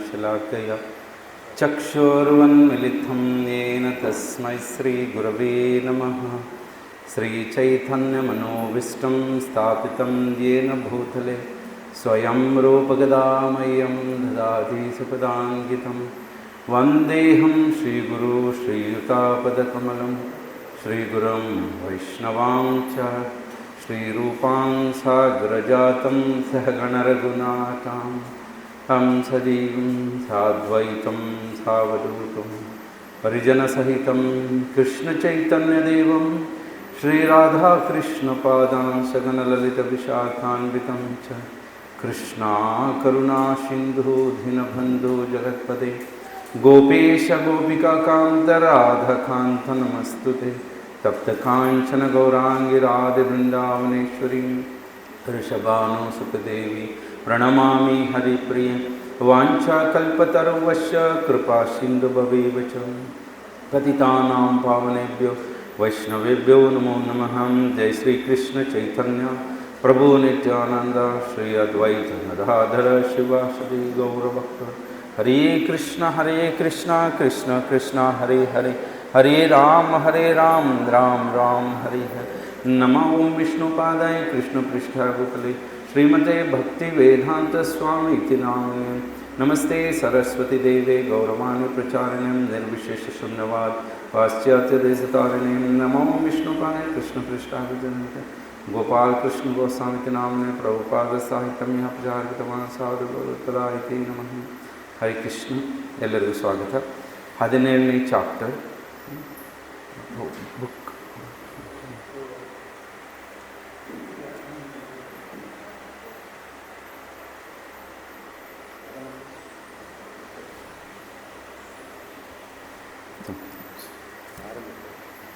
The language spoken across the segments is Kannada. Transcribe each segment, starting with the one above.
शलाकया चक्षुरुन्मिलितं येन तस्मै श्रीगुरवे नमः। श्रीचैतन्यमनोभीष्टं स्थापितं येन भूतले स्वयं रूपगदामह्यं ददाति सुखदान्वितं वन्देऽहं श्रीगुरु श्रीयुतापदकमलं श्रीगुरुं वैष्णवां च श्रीरूपां साग्रजातं सहगणरघुनाथां तं सजीवं साद्वैतं सावधूतं परिजनसहितं कृष्णचैतन्यदेवं श्रीराधाकृष्णपादान् सगणललितविशाखान्वितं च कृष्णा करुणा सिन्धु दीनबन्धो जगत्पते गोपेश गोपिकान्त राधाकान्त नमस्तुते। तप्तकाञ्चन गौराङ्गी राधवृन्दावनेश्वरी वृषभानुसुतदेवी प्रणमामि हरिप्रिये। वाञ्छाकल्पतरुश्च कृपा सिन्धुभवेव च पतितानां पावनेभ्यो वैष्णवेभ्यो नमो नमः। जय श्री कृष्ण चैतन्य प्रभु नित्यानंद श्री अद्वैत गदाधर शिवासदि गौरभक्त। हरे कृष्ण कृष्ण कृष्ण हरे हरे, हरे राम राम राम हरे हरे। नमो ओं विष्णुपादाय कृष्णपृष्ठाभूतले श्रीमते भक्तिवेदांत स्वामी इति नामिने। नमस्ते सरस्वती देवे गौरवाणी प्रचारिणे निर्विशेषशून्यवाद पाश्चात्यदेशतारिणे। नमो विष्णुपादाय कृष्णपृष्ठाभूतले गोपाल कृष्ण गोस्वामी नामने प्रभुपाद साहित्यम यहाँ प्रचारितवान् साधु तदा इति नमः। हरे कृष्ण, ಎಲ್ಲರಿಗೂ ಸ್ವಾಗತ। 17ನೇ ಚಾಪ್ಟರ್ ಬುಕ್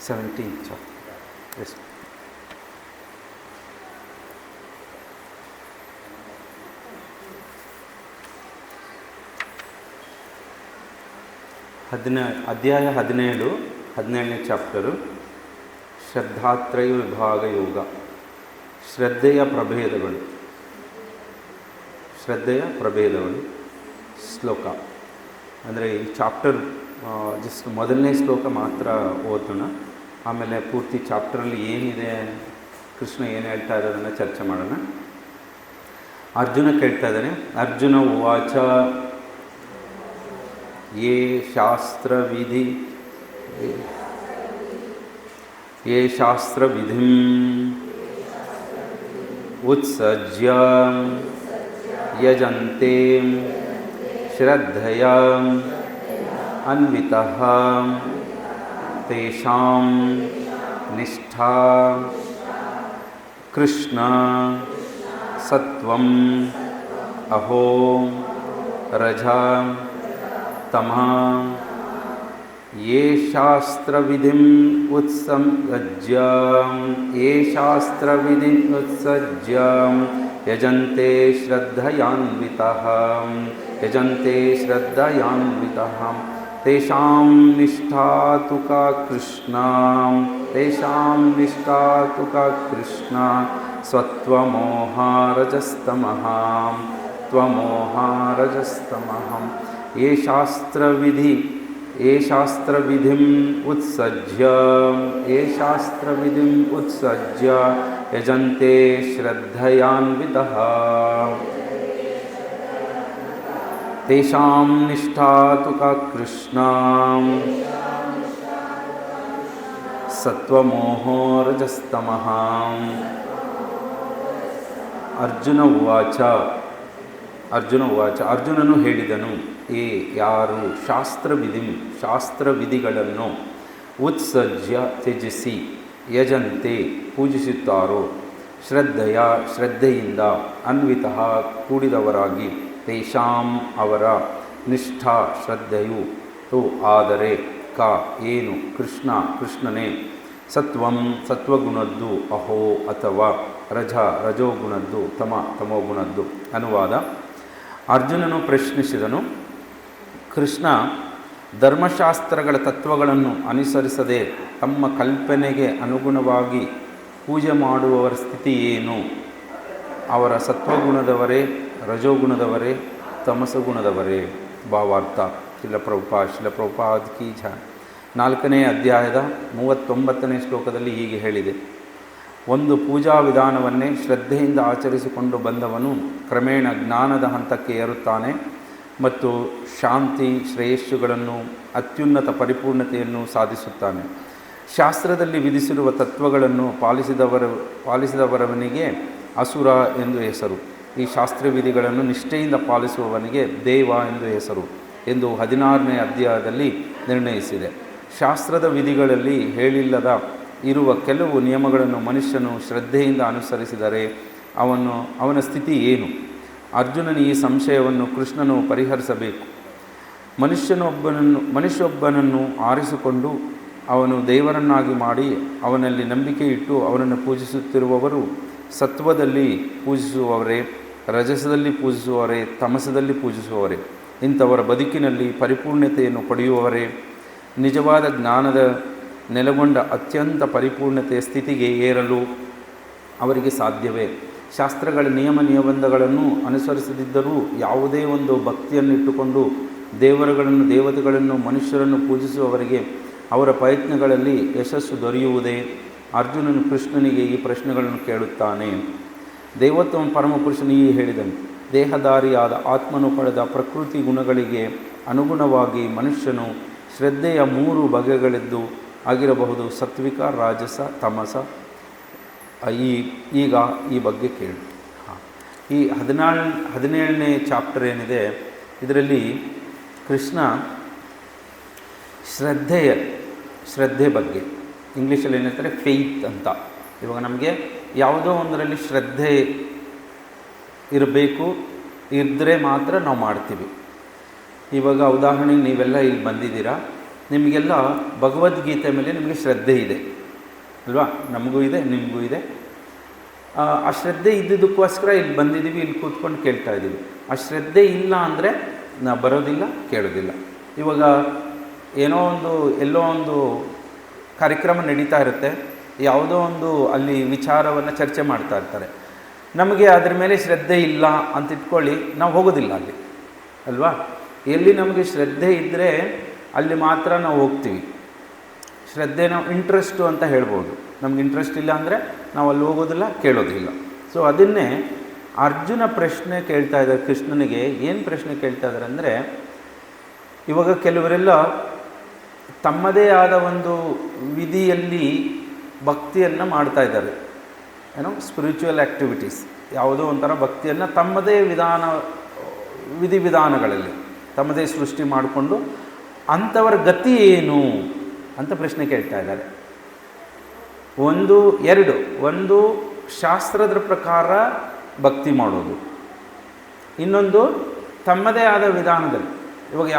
ಚಾಪ್ಟರ್ 17ನೇ ಚಾಪ್ಟರು ಶ್ರದ್ಧಾತ್ರಯ ವಿಭಾಗ ಯೋಗ, ಶ್ರದ್ಧೆಯ ಪ್ರಭೇದಗಳು ಶ್ಲೋಕ. ಅಂದರೆ ಈ ಚಾಪ್ಟರ್ ಜಸ್ಟ್ ಮೊದಲನೇ ಶ್ಲೋಕ ಮಾತ್ರ ಓದೋಣ, ಆಮೇಲೆ ಪೂರ್ತಿ ಚಾಪ್ಟರಲ್ಲಿ ಏನಿದೆ, ಕೃಷ್ಣ ಏನು ಹೇಳ್ತಾ ಇರೋದನ್ನು ಚರ್ಚೆ ಮಾಡೋಣ. ಅರ್ಜುನ ಕೇಳ್ತಾ ಇದ್ದಾನೆ. ಅರ್ಜುನ ಉವಾಚ ये शास्त्रविधिम् उत्सज्य यजन्ते श्रद्धया अन्वितः तेषां निष्ठा कृष्ण सत्वम् अहो रजा तमः। ये शास्त्रविधिम् उत्सज्य यजन्ते श्रद्धयान्वितः तेषां निष्ठा तु का कृष्ण स्वत्वमोहारजस्तमः। ये शास्त्रविधिम् उत्सज्य यजन्ते श्रद्धयान्वितः तेषां निष्ठा तु का कृष्ण सत्वमोहोरजस्तमः। ಅರ್ಜುನ ಉವಾಚ ಅರ್ಜುನನು ಹೇಳಿದನು, ಯಾರು ಶಾಸ್ತ್ರವಿಧಿಗಳನ್ನು ಉತ್ಸಜ್ಯ ತ್ಯಜಿಸಿ ಯಜಂತೆ ಪೂಜಿಸುತ್ತಾರೋ ಶ್ರದ್ಧೆಯಿಂದ ಅನ್ವಿತಃ ಕೂಡಿದವರಾಗಿ ತೇಷಾಂ ಅವರ ನಿಷ್ಠಾ ಶ್ರದ್ಧೆಯು ತು ಆದರೆ ಏನು ಕೃಷ್ಣನೇ ಸತ್ವಗುಣದ್ದು ಅಹೋ ಅಥವಾ ರಜೋಗುಣದ್ದು ತಮೋಗುಣದ್ದು. ಅನುವಾದ. ಅರ್ಜುನನು ಪ್ರಶ್ನಿಸಿದನು, ಕೃಷ್ಣ ಧರ್ಮಶಾಸ್ತ್ರಗಳ ತತ್ವಗಳನ್ನು ಅನುಸರಿಸದೆ ತಮ್ಮ ಕಲ್ಪನೆಗೆ ಅನುಗುಣವಾಗಿ ಪೂಜೆ ಮಾಡುವವರ ಸ್ಥಿತಿ ಏನು? ಅವರ ಸತ್ವಗುಣದವರೇ, ರಜೋಗುಣದವರೇ, ತಮಸಗುಣದವರೇ? ಭಾವಾರ್ಥ. ಶಿಲಪ್ರಭುಪಾದ್ ಕಿ ಜೈ. 4ನೇ ಅಧ್ಯಾಯದ 39ನೇ ಶ್ಲೋಕದಲ್ಲಿ ಹೀಗೆ ಹೇಳಿದೆ: ಒಂದು ಪೂಜಾ ವಿಧಾನವನ್ನೇ ಶ್ರದ್ಧೆಯಿಂದ ಆಚರಿಸಿಕೊಂಡು ಬಂದವನು ಕ್ರಮೇಣ ಜ್ಞಾನದ ಹಂತಕ್ಕೆ ಏರುತ್ತಾನೆ ಮತ್ತು ಶಾಂತಿ, ಶ್ರೇಯಸ್ಸುಗಳನ್ನು, ಅತ್ಯುನ್ನತ ಪರಿಪೂರ್ಣತೆಯನ್ನು ಸಾಧಿಸುತ್ತಾನೆ. ಶಾಸ್ತ್ರದಲ್ಲಿ ವಿಧಿಸಿರುವ ತತ್ವಗಳನ್ನು ಪಾಲಿಸಿದವರವನಿಗೆ ಅಸುರ ಎಂದು ಹೆಸರು. ಈ ಶಾಸ್ತ್ರವಿಧಿಗಳನ್ನು ನಿಷ್ಠೆಯಿಂದ ಪಾಲಿಸುವವನಿಗೆ ದೇವ ಎಂದು ಹೆಸರು ಎಂದು 16ನೇ ಅಧ್ಯಾಯದಲ್ಲಿ ನಿರ್ಣಯಿಸಿದೆ. ಶಾಸ್ತ್ರದ ವಿಧಿಗಳಲ್ಲಿ ಹೇಳಿಲ್ಲದ ಇರುವ ಕೆಲವು ನಿಯಮಗಳನ್ನು ಮನುಷ್ಯನು ಶ್ರದ್ಧೆಯಿಂದ ಅನುಸರಿಸಿದರೆ ಅವನ ಸ್ಥಿತಿ ಏನು? ಅರ್ಜುನನ ಈ ಸಂಶಯವನ್ನು ಕೃಷ್ಣನು ಪರಿಹರಿಸಬೇಕು. ಮನುಷ್ಯೊಬ್ಬನನ್ನು ಆರಿಸಿಕೊಂಡು ಅವನು ದೇವರನ್ನಾಗಿ ಮಾಡಿ ಅವನಲ್ಲಿ ನಂಬಿಕೆ ಇಟ್ಟು ಅವನನ್ನು ಪೂಜಿಸುತ್ತಿರುವವರು ಸತ್ವದಲ್ಲಿ ಪೂಜಿಸುವವರೇ, ರಜಸದಲ್ಲಿ ಪೂಜಿಸುವವರೇ, ತಮಸದಲ್ಲಿ ಪೂಜಿಸುವವರೇ. ಇಂಥವರ ಬದುಕಿನಲ್ಲಿ ಪರಿಪೂರ್ಣತೆಯನ್ನು ಪಡೆಯುವವರೇ. ನಿಜವಾದ ಜ್ಞಾನದ ನೆಲೆಗೊಂಡ ಅತ್ಯಂತ ಪರಿಪೂರ್ಣತೆಯ ಸ್ಥಿತಿಗೆ ಏರಲು ಅವರಿಗೆ ಸಾಧ್ಯವೇ? ಶಾಸ್ತ್ರಗಳ ನಿಯಮಬಂಧಗಳನ್ನು ಅನುಸರಿಸದಿದ್ದರೂ ಯಾವುದೇ ಒಂದು ಭಕ್ತಿಯನ್ನಿಟ್ಟುಕೊಂಡು ದೇವತೆಗಳನ್ನು ಮನುಷ್ಯರನ್ನು ಪೂಜಿಸುವವರಿಗೆ ಅವರ ಪ್ರಯತ್ನಗಳಲ್ಲಿ ಯಶಸ್ಸು ದೊರೆಯುವುದೇ? ಅರ್ಜುನನು ಕೃಷ್ಣನಿಗೆ ಈ ಪ್ರಶ್ನೆಗಳನ್ನು ಕೇಳುತ್ತಾನೆ. ದೇವೋತ್ತಮ ಪರಮಪುರುಷನು ಹೀಗೆ ಹೇಳಿದನು: ದೇಹಧಾರಿಯಾದ ಆತ್ಮನು ಪಡೆದ ಪ್ರಕೃತಿ ಗುಣಗಳಿಗೆ ಅನುಗುಣವಾಗಿ ಮನುಷ್ಯನು ಶ್ರದ್ಧೆಯ 3 ಬಗೆಗಳೆದ್ದು ಆಗಿರಬಹುದು: ಸತ್ವಿಕ, ರಾಜಸ, ತಮಸ. ಈಗ ಈ ಬಗ್ಗೆ ಕೇಳಿ. ಈ 17ನೇ ಚಾಪ್ಟರ್ ಏನಿದೆ ಇದರಲ್ಲಿ ಕೃಷ್ಣ ಶ್ರದ್ಧೆ ಬಗ್ಗೆ, ಇಂಗ್ಲೀಷಲ್ಲಿ ಏನು ಹೇಳ್ತಾರೆ, ಫೇತ್ ಅಂತ. ಇವಾಗ ನಮಗೆ ಯಾವುದೋ ಒಂದರಲ್ಲಿ ಶ್ರದ್ಧೆ ಇರಬೇಕು, ಇದ್ದರೆ ಮಾತ್ರ ನಾವು ಮಾಡ್ತೀವಿ. ಇವಾಗ ಉದಾಹರಣೆಗೆ ನೀವೆಲ್ಲ ಇಲ್ಲಿ ಬಂದಿದ್ದೀರಾ, ನಿಮಗೆಲ್ಲ ಭಗವದ್ಗೀತೆ ಮೇಲೆ ನಿಮಗೆ ಶ್ರದ್ಧೆ ಇದೆ ಅಲ್ವಾ? ನಮಗೂ ಇದೆ, ನಿಮಗೂ ಇದೆ. ಆ ಶ್ರದ್ಧೆ ಇದ್ದಿದ್ದಕ್ಕೋಸ್ಕರ ಇಲ್ಲಿ ಬಂದಿದ್ದೀವಿ, ಇಲ್ಲಿ ಕೂತ್ಕೊಂಡು ಕೇಳ್ತಾ ಇದ್ದೀವಿ. ಆ ಶ್ರದ್ಧೆ ಇಲ್ಲ ಅಂದರೆ ನಾವು ಬರೋದಿಲ್ಲ, ಕೇಳೋದಿಲ್ಲ. ಇವಾಗ ಎಲ್ಲೋ ಒಂದು ಕಾರ್ಯಕ್ರಮ ನಡೀತಾ ಇರುತ್ತೆ, ಯಾವುದೋ ಒಂದು ಅಲ್ಲಿ ವಿಚಾರವನ್ನು ಚರ್ಚೆ ಮಾಡ್ತಾ ಇರ್ತಾರೆ. ನಮಗೆ ಅದ್ರ ಮೇಲೆ ಶ್ರದ್ಧೆ ಇಲ್ಲ ಅಂತ ಇಟ್ಕೊಳ್ಳಿ, ನಾವು ಹೋಗೋದಿಲ್ಲ ಅಲ್ಲಿ ಅಲ್ವಾ? ಎಲ್ಲಿ ನಮಗೆ ಶ್ರದ್ಧೆ ಇದ್ದರೆ ಅಲ್ಲಿ ಮಾತ್ರ ನಾವು ಹೋಗ್ತೀವಿ. ಶ್ರದ್ಧೆ ನಾವು ಇಂಟ್ರೆಸ್ಟು ಅಂತ ಹೇಳ್ಬೋದು. ನಮ್ಗೆ ಇಂಟ್ರೆಸ್ಟ್ ಇಲ್ಲ ಅಂದರೆ ನಾವು ಅಲ್ಲಿ ಹೋಗೋದಿಲ್ಲ, ಕೇಳೋದಿಲ್ಲ. ಸೊ ಅದನ್ನೇ ಅರ್ಜುನ ಪ್ರಶ್ನೆ ಕೇಳ್ತಾ ಇದ್ದಾರೆ ಕೃಷ್ಣನಿಗೆ. ಏನು ಪ್ರಶ್ನೆ ಕೇಳ್ತಾ ಇದ್ದಾರೆ ಅಂದರೆ, ಇವಾಗ ಕೆಲವರೆಲ್ಲ ತಮ್ಮದೇ ಆದ ಒಂದು ವಿಧಿಯಲ್ಲಿ ಭಕ್ತಿಯನ್ನು ಮಾಡ್ತಾ ಇದ್ದಾರೆ, ಸ್ಪಿರಿಚುವಲ್ ಆ್ಯಕ್ಟಿವಿಟೀಸ್, ಯಾವುದೋ ಒಂಥರ ಭಕ್ತಿಯನ್ನು ತಮ್ಮದೇ ವಿಧಿವಿಧಾನಗಳಲ್ಲಿ ತಮ್ಮದೇ ಸೃಷ್ಟಿ ಮಾಡಿಕೊಂಡು ಅಂಥವರ ಗತಿ ಏನು ಅಂತ ಪ್ರಶ್ನೆ ಕೇಳ್ತಾ ಇದ್ದಾರೆ. ಒಂದು ಶಾಸ್ತ್ರದ ಪ್ರಕಾರ ಭಕ್ತಿ ಮಾಡೋದು, ಇನ್ನೊಂದು ತಮ್ಮದೇ ಆದ ವಿಧಾನದಲ್ಲಿ. ಇವಾಗ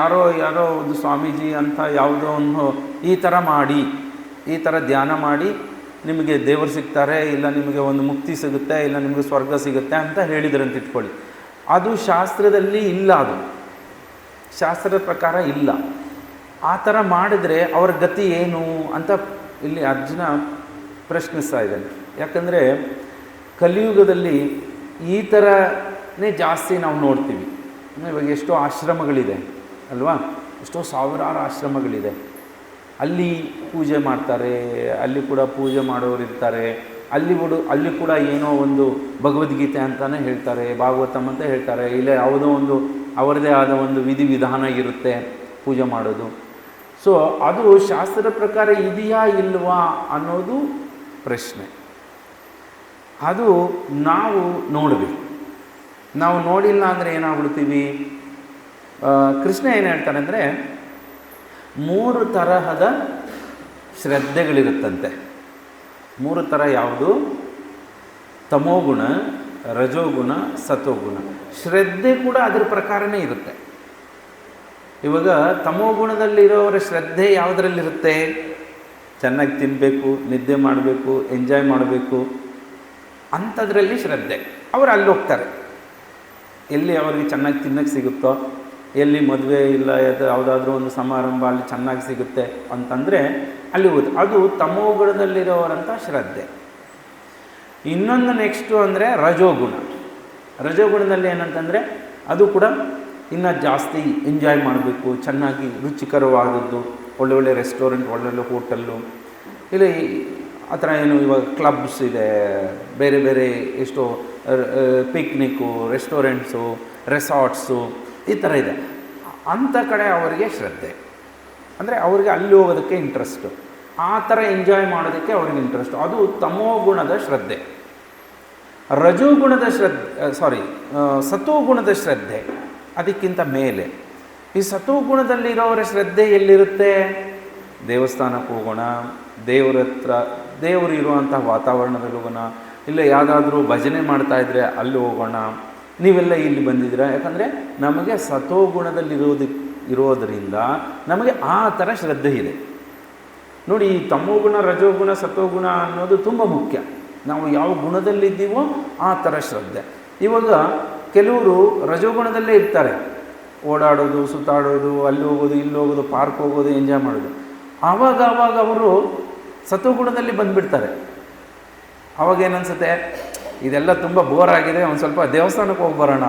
ಯಾರೋ ಒಂದು ಸ್ವಾಮೀಜಿ ಅಂತ ಯಾವುದೋ ಒಂದು ಈ ಥರ ಮಾಡಿ, ಈ ಥರ ಧ್ಯಾನ ಮಾಡಿ ನಿಮಗೆ ದೇವರು ಸಿಗ್ತಾರೆ, ಇಲ್ಲ ನಿಮಗೆ ಒಂದು ಮುಕ್ತಿ ಸಿಗುತ್ತೆ, ಇಲ್ಲ ನಿಮಗೆ ಸ್ವರ್ಗ ಸಿಗುತ್ತೆ ಅಂತ ಹೇಳಿದ್ರು ಅಂತ ಇಟ್ಕೊಳ್ಳಿ. ಅದು ಶಾಸ್ತ್ರದಲ್ಲಿ ಇಲ್ಲ, ಅದು ಶಾಸ್ತ್ರದ ಪ್ರಕಾರ ಇಲ್ಲ. ಆ ಥರ ಮಾಡಿದರೆ ಅವರ ಗತಿ ಏನು ಅಂತ ಇಲ್ಲಿ ಅರ್ಜುನ ಪ್ರಶ್ನಿಸ್ತಾ ಇದ್ದಾನೆ. ಯಾಕಂದರೆ ಕಲಿಯುಗದಲ್ಲಿ ಈ ಥರನೇ ಜಾಸ್ತಿ ನಾವು ನೋಡ್ತೀವಿ. ಇವಾಗ ಎಷ್ಟೋ ಆಶ್ರಮಗಳಿದೆ ಅಲ್ವಾ? ಎಷ್ಟೋ ಸಾವಿರಾರು ಆಶ್ರಮಗಳಿದೆ. ಅಲ್ಲಿ ಪೂಜೆ ಮಾಡ್ತಾರೆ, ಅಲ್ಲಿ ಕೂಡ ಪೂಜೆ ಮಾಡೋರು ಇರ್ತಾರೆ. ಅಲ್ಲಿ ಕೂಡ ಏನೋ ಒಂದು ಭಗವದ್ಗೀತೆ ಅಂತಲೇ ಹೇಳ್ತಾರೆ, ಭಾಗವತಮ್ ಅಂತ ಹೇಳ್ತಾರೆ. ಇಲ್ಲ ಯಾವುದೋ ಒಂದು ಅವರದೇ ಆದ ಒಂದು ವಿಧಿವಿಧಾನ ಇರುತ್ತೆ ಪೂಜೆ ಮಾಡೋದು. ಸೊ ಅದು ಶಾಸ್ತ್ರದ ಪ್ರಕಾರ ಇದೆಯಾ ಇಲ್ವಾ ಅನ್ನೋದು ಪ್ರಶ್ನೆ. ಅದು ನಾವು ನೋಡಬೇಕು. ನಾವು ನೋಡಿಲ್ಲ ಅಂದರೆ ಏನಾಗ್ಬಿಡ್ತೀವಿ? ಕೃಷ್ಣ ಏನು ಹೇಳ್ತಾನೆ ಅಂದರೆ, 3 ತರಹದ ಶ್ರದ್ಧೆಗಳಿರುತ್ತಂತೆ. 3 ಥರ ಯಾವುದು? ತಮೋಗುಣ, ರಜೋಗುಣ, ಸತೋಗುಣ. ಶ್ರದ್ಧೆ ಕೂಡ ಅದರ ಪ್ರಕಾರನೇ ಇರುತ್ತೆ. ಇವಾಗ ತಮೋಗುಣದಲ್ಲಿರೋರ ಶ್ರದ್ಧೆ ಯಾವುದರಲ್ಲಿರುತ್ತೆ? ಚೆನ್ನಾಗಿ ತಿನ್ನಬೇಕು, ನಿದ್ದೆ ಮಾಡಬೇಕು, ಎಂಜಾಯ್ ಮಾಡಬೇಕು ಅಂಥದ್ರಲ್ಲಿ ಶ್ರದ್ಧೆ. ಅವರು ಅಲ್ಲಿ ಹೋಗ್ತಾರೆ. ಎಲ್ಲಿ ಅವ್ರಿಗೆ ಚೆನ್ನಾಗಿ ತಿನ್ನಕ್ಕೆ ಸಿಗುತ್ತೋ, ಎಲ್ಲಿ ಮದುವೆ ಇಲ್ಲ ಯಾವುದಾದ್ರೂ ಒಂದು ಸಮಾರಂಭ ಅಲ್ಲಿ ಚೆನ್ನಾಗಿ ಸಿಗುತ್ತೆ ಅಂತಂದರೆ ಅಲ್ಲಿ ಹೋದು. ಅದು ತಮೋಗುಣದಲ್ಲಿರೋರಂಥ ಶ್ರದ್ಧೆ. ಇನ್ನೊಂದು ನೆಕ್ಸ್ಟು ಅಂದರೆ ರಜೋಗುಣ. ರಜೋಗುಣದಲ್ಲಿ ಏನಂತಂದರೆ ಅದು ಕೂಡ ಇನ್ನೂ ಜಾಸ್ತಿ ಎಂಜಾಯ್ ಮಾಡಬೇಕು, ಚೆನ್ನಾಗಿ ರುಚಿಕರವಾದದ್ದು, ಒಳ್ಳೊಳ್ಳೆ ರೆಸ್ಟೋರೆಂಟ್, ಒಳ್ಳೊಳ್ಳೆ ಹೋಟೆಲ್ಲು, ಇಲ್ಲಿ ಆ ಥರ ಏನು ಇವಾಗ ಕ್ಲಬ್ಸ್ ಇದೆ, ಬೇರೆ ಬೇರೆ ಎಷ್ಟೋ ಪಿಕ್ನಿಕ್ಕು, ರೆಸ್ಟೋರೆಂಟ್ಸು, ರೆಸಾರ್ಟ್ಸು ಈ ಥರ ಇದೆ. ಅಂಥ ಕಡೆ ಅವರಿಗೆ ಶ್ರದ್ಧೆ, ಅಂದರೆ ಅವರಿಗೆ ಅಲ್ಲಿ ಹೋಗೋದಕ್ಕೆ ಇಂಟ್ರೆಸ್ಟು, ಆ ಥರ ಎಂಜಾಯ್ ಮಾಡೋದಕ್ಕೆ ಅವ್ರಿಗೆ ಇಂಟ್ರೆಸ್ಟು. ಅದು ತಮೋಗುಣದ ಶ್ರದ್ಧೆ. ರಜೋಗುಣದ ಸತೋಗುಣದ ಶ್ರದ್ಧೆ ಅದಕ್ಕಿಂತ ಮೇಲೆ. ಈ ಸತೋಗುಣದಲ್ಲಿರೋರ ಶ್ರದ್ಧೆ ಎಲ್ಲಿರುತ್ತೆ? ದೇವಸ್ಥಾನಕ್ಕೆ ಹೋಗೋಣ, ದೇವರ ಹತ್ರ, ದೇವರು ಇರುವಂಥ ವಾತಾವರಣದಲ್ಲಿ ಹೋಗೋಣ, ಇಲ್ಲ ಯಾವುದಾದ್ರೂ ಭಜನೆ ಮಾಡ್ತಾಯಿದ್ರೆ ಅಲ್ಲಿ ಹೋಗೋಣ, ನೀವೆಲ್ಲ ಇಲ್ಲಿ ಬಂದಿದ್ದೀರಾ. ಯಾಕಂದರೆ ನಮಗೆ ಇರೋದರಿಂದ ನಮಗೆ ಆ ಥರ ಶ್ರದ್ಧೆ ಇದೆ. ನೋಡಿ, ಈ ತಮೋಗುಣ, ರಜೋಗುಣ, ಸತೋಗುಣ ಅನ್ನೋದು ತುಂಬ ಮುಖ್ಯ. ನಾವು ಯಾವ ಗುಣದಲ್ಲಿದ್ದೀವೋ ಆ ಥರ ಶ್ರದ್ಧೆ. ಇವಾಗ ಕೆಲವರು ರಜೋಗುಣದಲ್ಲೇ ಇರ್ತಾರೆ, ಓಡಾಡೋದು, ಸುತ್ತಾಡೋದು, ಅಲ್ಲಿ ಹೋಗೋದು, ಇಲ್ಲಿ ಹೋಗೋದು, ಪಾರ್ಕ್ ಹೋಗೋದು, ಎಂಜಾಯ್ ಮಾಡೋದು. ಆವಾಗ ಅವರು ಸತೋಗುಣದಲ್ಲಿ ಬಂದುಬಿಡ್ತಾರೆ. ಅವಾಗೇನನ್ಸುತ್ತೆ, ಇದೆಲ್ಲ ತುಂಬ ಬೋರ್ ಆಗಿದೆ, ಒಂದು ಸ್ವಲ್ಪ ದೇವಸ್ಥಾನಕ್ಕೆ ಹೋಗಿ ಬರೋಣ.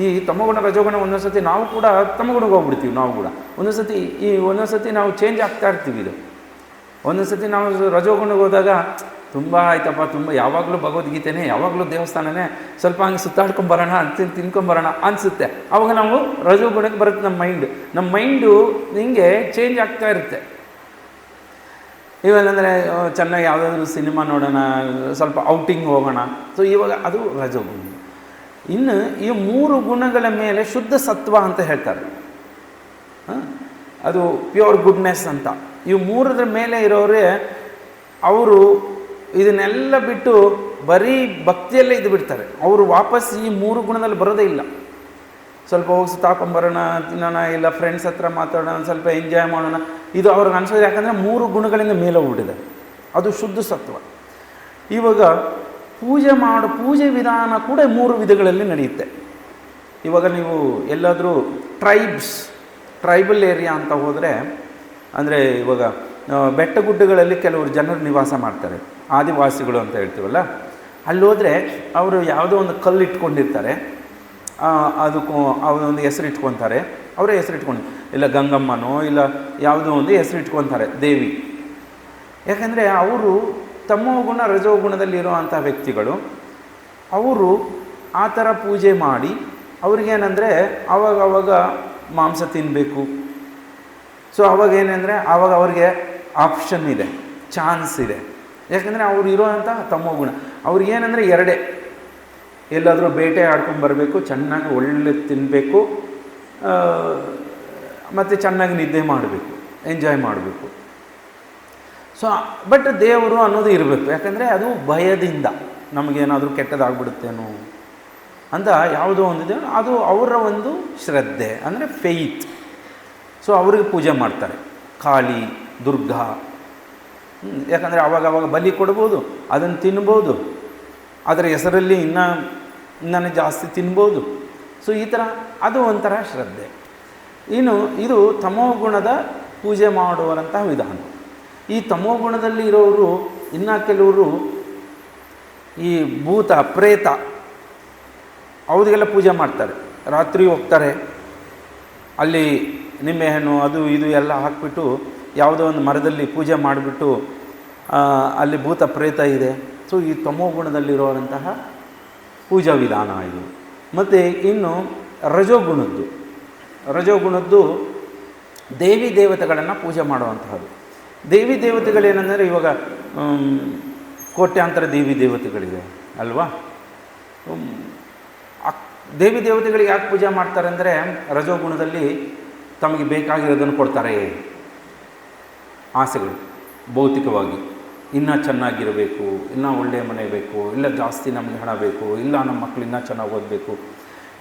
ಈ ತಮೋಗುಣ, ರಜೋಗುಣ ಒಂದೊಂದು ಸತಿ ನಾವು ಕೂಡ ತಮೋಗುಣಕ್ಕೆ ಹೋಗ್ಬಿಡ್ತೀವಿ. ನಾವು ಕೂಡ ಒಂದೊಂದು ಸತಿ ನಾವು ಚೇಂಜ್ ಆಗ್ತಾ ಇರ್ತೀವಿ. ಇದು ಒಂದೊಂದು ಸತಿ ನಾವು ರಜೋಗುಣಕ್ಕೆ ಹೋದಾಗ ತುಂಬ ಆಯ್ತಪ್ಪ, ತುಂಬ ಯಾವಾಗಲೂ ಭಗವದ್ಗೀತೆನೇ, ಯಾವಾಗಲೂ ದೇವಸ್ಥಾನನೇ, ಸ್ವಲ್ಪ ಹಂಗೆ ಸುತ್ತಾಡ್ಕೊಂಬರೋಣ, ತಿನ್ಕೊಂಬರೋಣ ಅನಿಸುತ್ತೆ. ಆವಾಗ ನಾವು ರಜೋಗುಣಕ್ಕೆ ಬರುತ್ತೆ ನಮ್ಮ ಮೈಂಡು ಹಿಂಗೆ ಚೇಂಜ್ ಆಗ್ತಾ ಇರುತ್ತೆ. ಇವೇನಂದರೆ ಚೆನ್ನಾಗಿ ಯಾವುದಾದ್ರೂ ಸಿನಿಮಾ ನೋಡೋಣ, ಸ್ವಲ್ಪ ಔಟಿಂಗ್ ಹೋಗೋಣ. ಸೊ ಇವಾಗ ಅದು ರಜೋಗುಣ. ಇನ್ನು ಈ 3 ಗುಣಗಳ ಮೇಲೆ ಶುದ್ಧ ಸತ್ವ ಅಂತ ಹೇಳ್ತಾರೆ, ಅದು ಪ್ಯೂರ್ ಗುಡ್ನೆಸ್ ಅಂತ. ಇವು 3ರ ಮೇಲೆ ಇರೋರೇ ಅವರು ಇದನ್ನೆಲ್ಲ ಬಿಟ್ಟು ಬರೀ ಭಕ್ತಿಯಲ್ಲೇ ಇದು ಬಿಡ್ತಾರೆ. ಅವರು ವಾಪಸ್ ಈ 3 ಗುಣದಲ್ಲಿ ಬರೋದೇ ಇಲ್ಲ. ಸ್ವಲ್ಪ ಹೋಗಿ ಸುತ್ತಾಕೊಂಬರೋಣ, ತಿನ್ನೋಣ, ಇಲ್ಲ ಫ್ರೆಂಡ್ಸ್ ಹತ್ರ ಮಾತಾಡೋಣ, ಸ್ವಲ್ಪ ಎಂಜಾಯ್ ಮಾಡೋಣ, ಇದು ಅವ್ರಿಗೆ ಅನ್ಸೋದು. ಯಾಕಂದರೆ 3 ಗುಣಗಳಿಂದ ಮೇಲೆ ಹೋಗ್ಬಿಟ್ಟಿದೆ. ಅದು ಶುದ್ಧ ಸತ್ವ. ಇವಾಗ ಪೂಜೆ ವಿಧಾನ ಕೂಡ 3 ವಿಧಗಳಲ್ಲಿ ನಡೆಯುತ್ತೆ. ಇವಾಗ ನೀವು ಎಲ್ಲಾದರೂ ಟ್ರೈಬಲ್ ಏರಿಯಾ ಅಂತ ಹೋದರೆ, ಅಂದರೆ ಇವಾಗ ಬೆಟ್ಟಗುಡ್ಡಗಳಲ್ಲಿ ಕೆಲವರು ಜನರು ನಿವಾಸ ಮಾಡ್ತಾರೆ, ಆದಿವಾಸಿಗಳು ಅಂತ ಹೇಳ್ತೀವಲ್ಲ, ಅಲ್ಲಿ ಹೋದರೆ ಅವರು ಯಾವುದೋ ಒಂದು ಕಲ್ಲು ಇಟ್ಕೊಂಡಿರ್ತಾರೆ, ಅದಕ್ಕೂ ಅವರೊಂದು ಹೆಸರು ಇಟ್ಕೊತಾರೆ, ಅವರೇ ಹೆಸರು ಇಟ್ಕೊಂಡು, ಇಲ್ಲ ಗಂಗಮ್ಮನೋ ಇಲ್ಲ ಯಾವುದೋ ಒಂದು ಹೆಸರು ಇಟ್ಕೊತಾರೆ, ದೇವಿ. ಯಾಕಂದರೆ ಅವರು ತಮೋಗುಣ, ರಜೋಗುಣದಲ್ಲಿರುವಂಥ ವ್ಯಕ್ತಿಗಳು, ಅವರು ಆ ಥರ ಪೂಜೆ ಮಾಡಿ ಅವ್ರಿಗೇನೆಂದರೆ ಆವಾಗ ಮಾಂಸ ತಿನ್ನಬೇಕು. ಸೊ ಅವಾಗೇನೆಂದರೆ ಆವಾಗ ಅವ್ರಿಗೆ ಆಪ್ಷನ್ ಇದೆ, ಚಾನ್ಸ್ ಇದೆ. ಯಾಕಂದರೆ ಅವರು ಇರೋವಂಥ ತಮೋಗುಣ. ಅವ್ರಿಗೇನೆಂದರೆ ಎರಡೇ, ಎಲ್ಲಾದರೂ ಬೇಟೆ ಆಡ್ಕೊಂಬರಬೇಕು, ಚೆನ್ನಾಗಿ ಒಳ್ಳೆ ತಿನ್ನಬೇಕು, ಮತ್ತು ಚೆನ್ನಾಗಿ ನಿದ್ದೆ ಮಾಡಬೇಕು, ಎಂಜಾಯ್ ಮಾಡಬೇಕು. ಸೊ ಬಟ್ ದೇವರು ಅನ್ನೋದು ಇರಬೇಕು. ಯಾಕಂದರೆ ಅದು ಭಯದಿಂದ ನಮಗೇನಾದರೂ ಕೆಟ್ಟದಾಗ್ಬಿಡುತ್ತೇನೋ ಅಂತ ಯಾವುದೋ ಒಂದಿದೆ, ಅದು ಅವರ ಒಂದು ಶ್ರದ್ಧೆ, ಅಂದರೆ ಫೇತ್. ಸೊ ಅವ್ರಿಗೆ ಪೂಜೆ ಮಾಡ್ತಾರೆ, ಕಾಳಿ, ದುರ್ಗಾ. ಯಾಕಂದರೆ ಆವಾಗ ಬಲಿ ಕೊಡ್ಬೋದು, ಅದನ್ನು ತಿನ್ಬೋದು, ಅದರ ಹೆಸರಲ್ಲಿ ಇನ್ನೂ ಜಾಸ್ತಿ ತಿನ್ಬೋದು. ಸೊ ಈ ಥರ ಅದು ಒಂಥರ ಶ್ರದ್ಧೆ. ಇನ್ನು ಇದು ತಮೋಗುಣದ ಪೂಜೆ ಮಾಡುವಂಥ ವಿಧಾನ. ಈ ತಮೋಗುಣದಲ್ಲಿ ಇರೋರು ಇನ್ನು ಕೆಲವರು ಈ ಭೂತ, ಪ್ರೇತ ಅವ್ರಿಗೆಲ್ಲ ಪೂಜೆ ಮಾಡ್ತಾರೆ. ರಾತ್ರಿ ಹೋಗ್ತಾರೆ, ಅಲ್ಲಿ ನಿಂಬೆಹಣ್ಣು ಅದು ಇದು ಎಲ್ಲ ಹಾಕಿಬಿಟ್ಟು ಯಾವುದೋ ಒಂದು ಮರದಲ್ಲಿ ಪೂಜೆ ಮಾಡಿಬಿಟ್ಟು ಅಲ್ಲಿ ಭೂತ ಪ್ರೇತ ಇದೆ. ಸೊ ಈ ತಮೋಗುಣದಲ್ಲಿರೋವಂತಹ ಪೂಜಾ ವಿಧಾನ ಇದು. ಮತ್ತು ಇನ್ನು ರಜೋಗುಣದ್ದು ದೇವಿ ದೇವತೆಗಳನ್ನು ಪೂಜೆ ಮಾಡುವಂತಹದ್ದು. ದೇವಿ ದೇವತೆಗಳೇನೆಂದರೆ ಇವಾಗ ಕೋಟ್ಯಾಂತರ ದೇವಿ ದೇವತೆಗಳಿವೆ ಅಲ್ವಾ. ದೇವಿ ದೇವತೆಗಳಿಗೆ ಯಾಕೆ ಪೂಜೆ ಮಾಡ್ತಾರೆ ಅಂದರೆ, ರಜೋಗುಣದಲ್ಲಿ ತಮಗೆ ಬೇಕಾಗಿರೋದನ್ನು ಕೊಡ್ತಾರೆ. ಆಸೆಗಳು ಭೌತಿಕವಾಗಿ ಇನ್ನೂ ಚೆನ್ನಾಗಿರಬೇಕು, ಇನ್ನೂ ಒಳ್ಳೆಯ ಮನೆ ಬೇಕು, ಇಲ್ಲ ಜಾಸ್ತಿ ನಮಗೆ ಹಣ ಬೇಕು, ಇಲ್ಲ ನಮ್ಮ ಮಕ್ಕಳು ಇನ್ನೂ ಚೆನ್ನಾಗಿ ಓದಬೇಕು,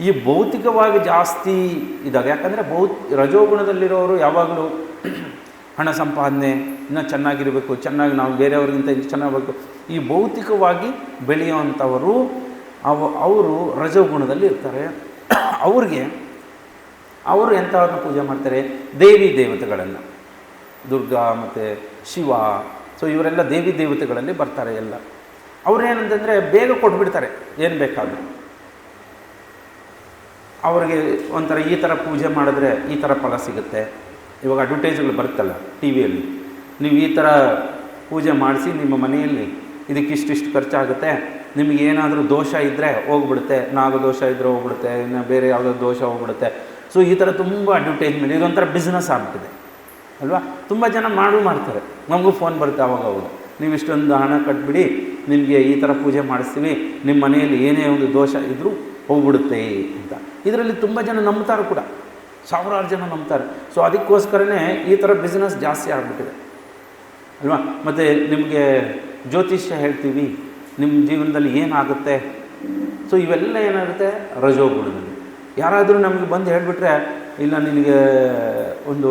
ಈ ಭೌತಿಕವಾಗಿ ಜಾಸ್ತಿ ಇದಾಗ. ಯಾಕಂದರೆ ರಜೋಗುಣದಲ್ಲಿರೋರು ಯಾವಾಗಲೂ ಹಣ ಸಂಪಾದನೆ, ಇನ್ನೂ ಚೆನ್ನಾಗಿರಬೇಕು, ಚೆನ್ನಾಗಿ ನಾವು ಬೇರೆಯವ್ರಿಗಿಂತ ಚೆನ್ನಾಗಬೇಕು, ಈ ಭೌತಿಕವಾಗಿ ಬೆಳೆಯುವಂಥವರು ಅವರು ರಜೋಗುಣದಲ್ಲಿ ಇರ್ತಾರೆ. ಅವರು ಎಂಥವ್ರನ್ನ ಪೂಜೆ ಮಾಡ್ತಾರೆ? ದೇವಿ ದೇವತೆಗಳನ್ನು, ದುರ್ಗಾ ಮತ್ತು ಶಿವ. ಸೊ ಇವರೆಲ್ಲ ದೇವಿ ದೇವತೆಗಳಲ್ಲಿ ಬರ್ತಾರೆ ಎಲ್ಲ. ಅವ್ರೇನಂತಂದರೆ ಬೇಗ ಕೊಟ್ಬಿಡ್ತಾರೆ ಏನು ಬೇಕಾದರೂ. ಅವ್ರಿಗೆ ಒಂಥರ ಈ ಥರ ಪೂಜೆ ಮಾಡಿದ್ರೆ ಈ ಥರ ಫಲ ಸಿಗುತ್ತೆ. ಇವಾಗ ಅಡ್ವರ್ಟೈಸ್ಗಳು ಬರುತ್ತಲ್ಲ ಟಿ ವಿಯಲ್ಲಿ, ನೀವು ಈ ಥರ ಪೂಜೆ ಮಾಡಿಸಿ ನಿಮ್ಮ ಮನೆಯಲ್ಲಿ ಇದಕ್ಕಿಷ್ಟಿಷ್ಟು ಖರ್ಚಾಗುತ್ತೆ, ನಿಮಗೆ ಏನಾದರೂ ದೋಷ ಇದ್ದರೆ ಹೋಗ್ಬಿಡುತ್ತೆ, ನಾಗದೋಷ ಇದ್ದರೆ ಹೋಗ್ಬಿಡುತ್ತೆ, ಇನ್ನು ಬೇರೆ ಯಾವುದೋ ದೋಷ ಹೋಗ್ಬಿಡುತ್ತೆ. ಸೊ ಈ ಥರ ತುಂಬ ಅಡ್ವರ್ಟೈಸ್ಮೆಂಟ್, ಇದೊಂಥರ ಬಿಸ್ನೆಸ್ ಆಗ್ಬಿಟ್ಟಿದೆ ಅಲ್ವಾ. ತುಂಬ ಜನ ಮಾಡ್ತಾರೆ, ನಮಗೂ ಫೋನ್ ಬರುತ್ತೆ ಅವಾಗ, ನೀವು ಇಷ್ಟೊಂದು ಹಣ ಕಟ್ಬಿಡಿ, ನಿಮಗೆ ಈ ಥರ ಪೂಜೆ ಮಾಡಿಸ್ತೀವಿ, ನಿಮ್ಮ ಮನೆಯಲ್ಲಿ ಏನೇ ಒಂದು ದೋಷ ಇದ್ದರೂ ಹೋಗ್ಬಿಡುತ್ತೆ ಅಂತ. ಇದರಲ್ಲಿ ತುಂಬ ಜನ ನಂಬ್ತಾರೆ ಕೂಡ, ಸಾವಿರಾರು ಜನ ನಂಬ್ತಾರೆ. ಸೊ ಅದಕ್ಕೋಸ್ಕರನೇ ಈ ಥರ ಬಿಸ್ನೆಸ್ ಜಾಸ್ತಿ ಆಗಿಬಿಟ್ಟಿದೆ ಅಲ್ವಾ. ಮತ್ತು ನಿಮಗೆ ಜ್ಯೋತಿಷ್ಯ ಹೇಳ್ತೀವಿ, ನಿಮ್ಮ ಜೀವನದಲ್ಲಿ ಏನಾಗುತ್ತೆ. ಸೊ ಇವೆಲ್ಲ ಏನಾಗುತ್ತೆ ರಜೋಗುಣದಲ್ಲಿ. ಯಾರಾದರೂ ನಮಗೆ ಬಂದು ಹೇಳಿಬಿಟ್ರೆ, ಇಲ್ಲ ನಿನಗೆ ಒಂದು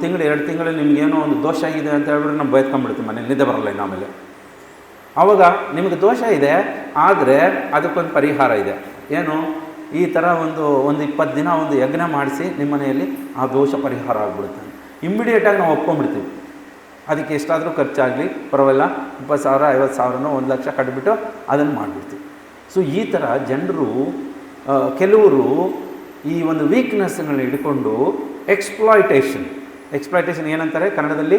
ತಿಂಗಳು 2 ತಿಂಗಳು ನಿಮಗೇನೋ ಒಂದು ದೋಷ ಇದೆ ಅಂತ ಹೇಳ್ಬಿಟ್ರೆ ನಾವು ಬೈತ್ಕೊಂಡ್ಬಿಡ್ತೀವಿ, ಮನೇಲಿ ನಿದ್ದೆ ಬರಲ್ಲ ಇನ್ನು ಆಮೇಲೆ. ಆವಾಗ ನಿಮಗೆ ದೋಷ ಇದೆ, ಆದರೆ ಅದಕ್ಕೊಂದು ಪರಿಹಾರ ಇದೆ. ಏನು, ಈ ಥರ ಒಂದು 20 ದಿನ ಒಂದು ಯಜ್ಞ ಮಾಡಿಸಿ ನಿಮ್ಮ ಮನೆಯಲ್ಲಿ ಆ ದೋಷ ಪರಿಹಾರ ಆಗಿಬಿಡುತ್ತೆ. ಇಮ್ಮಿಡಿಯೇಟಾಗಿ ನಾವು ಒಪ್ಕೊಂಡ್ಬಿಡ್ತೀವಿ. ಅದಕ್ಕೆ ಎಷ್ಟಾದರೂ ಖರ್ಚಾಗಲಿ ಪರವಾಗಿಲ್ಲ, 20,000 50,000 1 ಲಕ್ಷ ಕಟ್ಬಿಟ್ಟು ಅದನ್ನು ಮಾಡಿಬಿಡ್ತೀವಿ. ಸೊ ಈ ಥರ ಜನರು ಕೆಲವರು ಈ ಒಂದು ವೀಕ್ನೆಸ್ಗಳನ್ನ ಹಿಡ್ಕೊಂಡು ಎಕ್ಸ್ಪ್ಲಾಯ್ಟೇಷನ್ ಏನಂತಾರೆ ಕನ್ನಡದಲ್ಲಿ?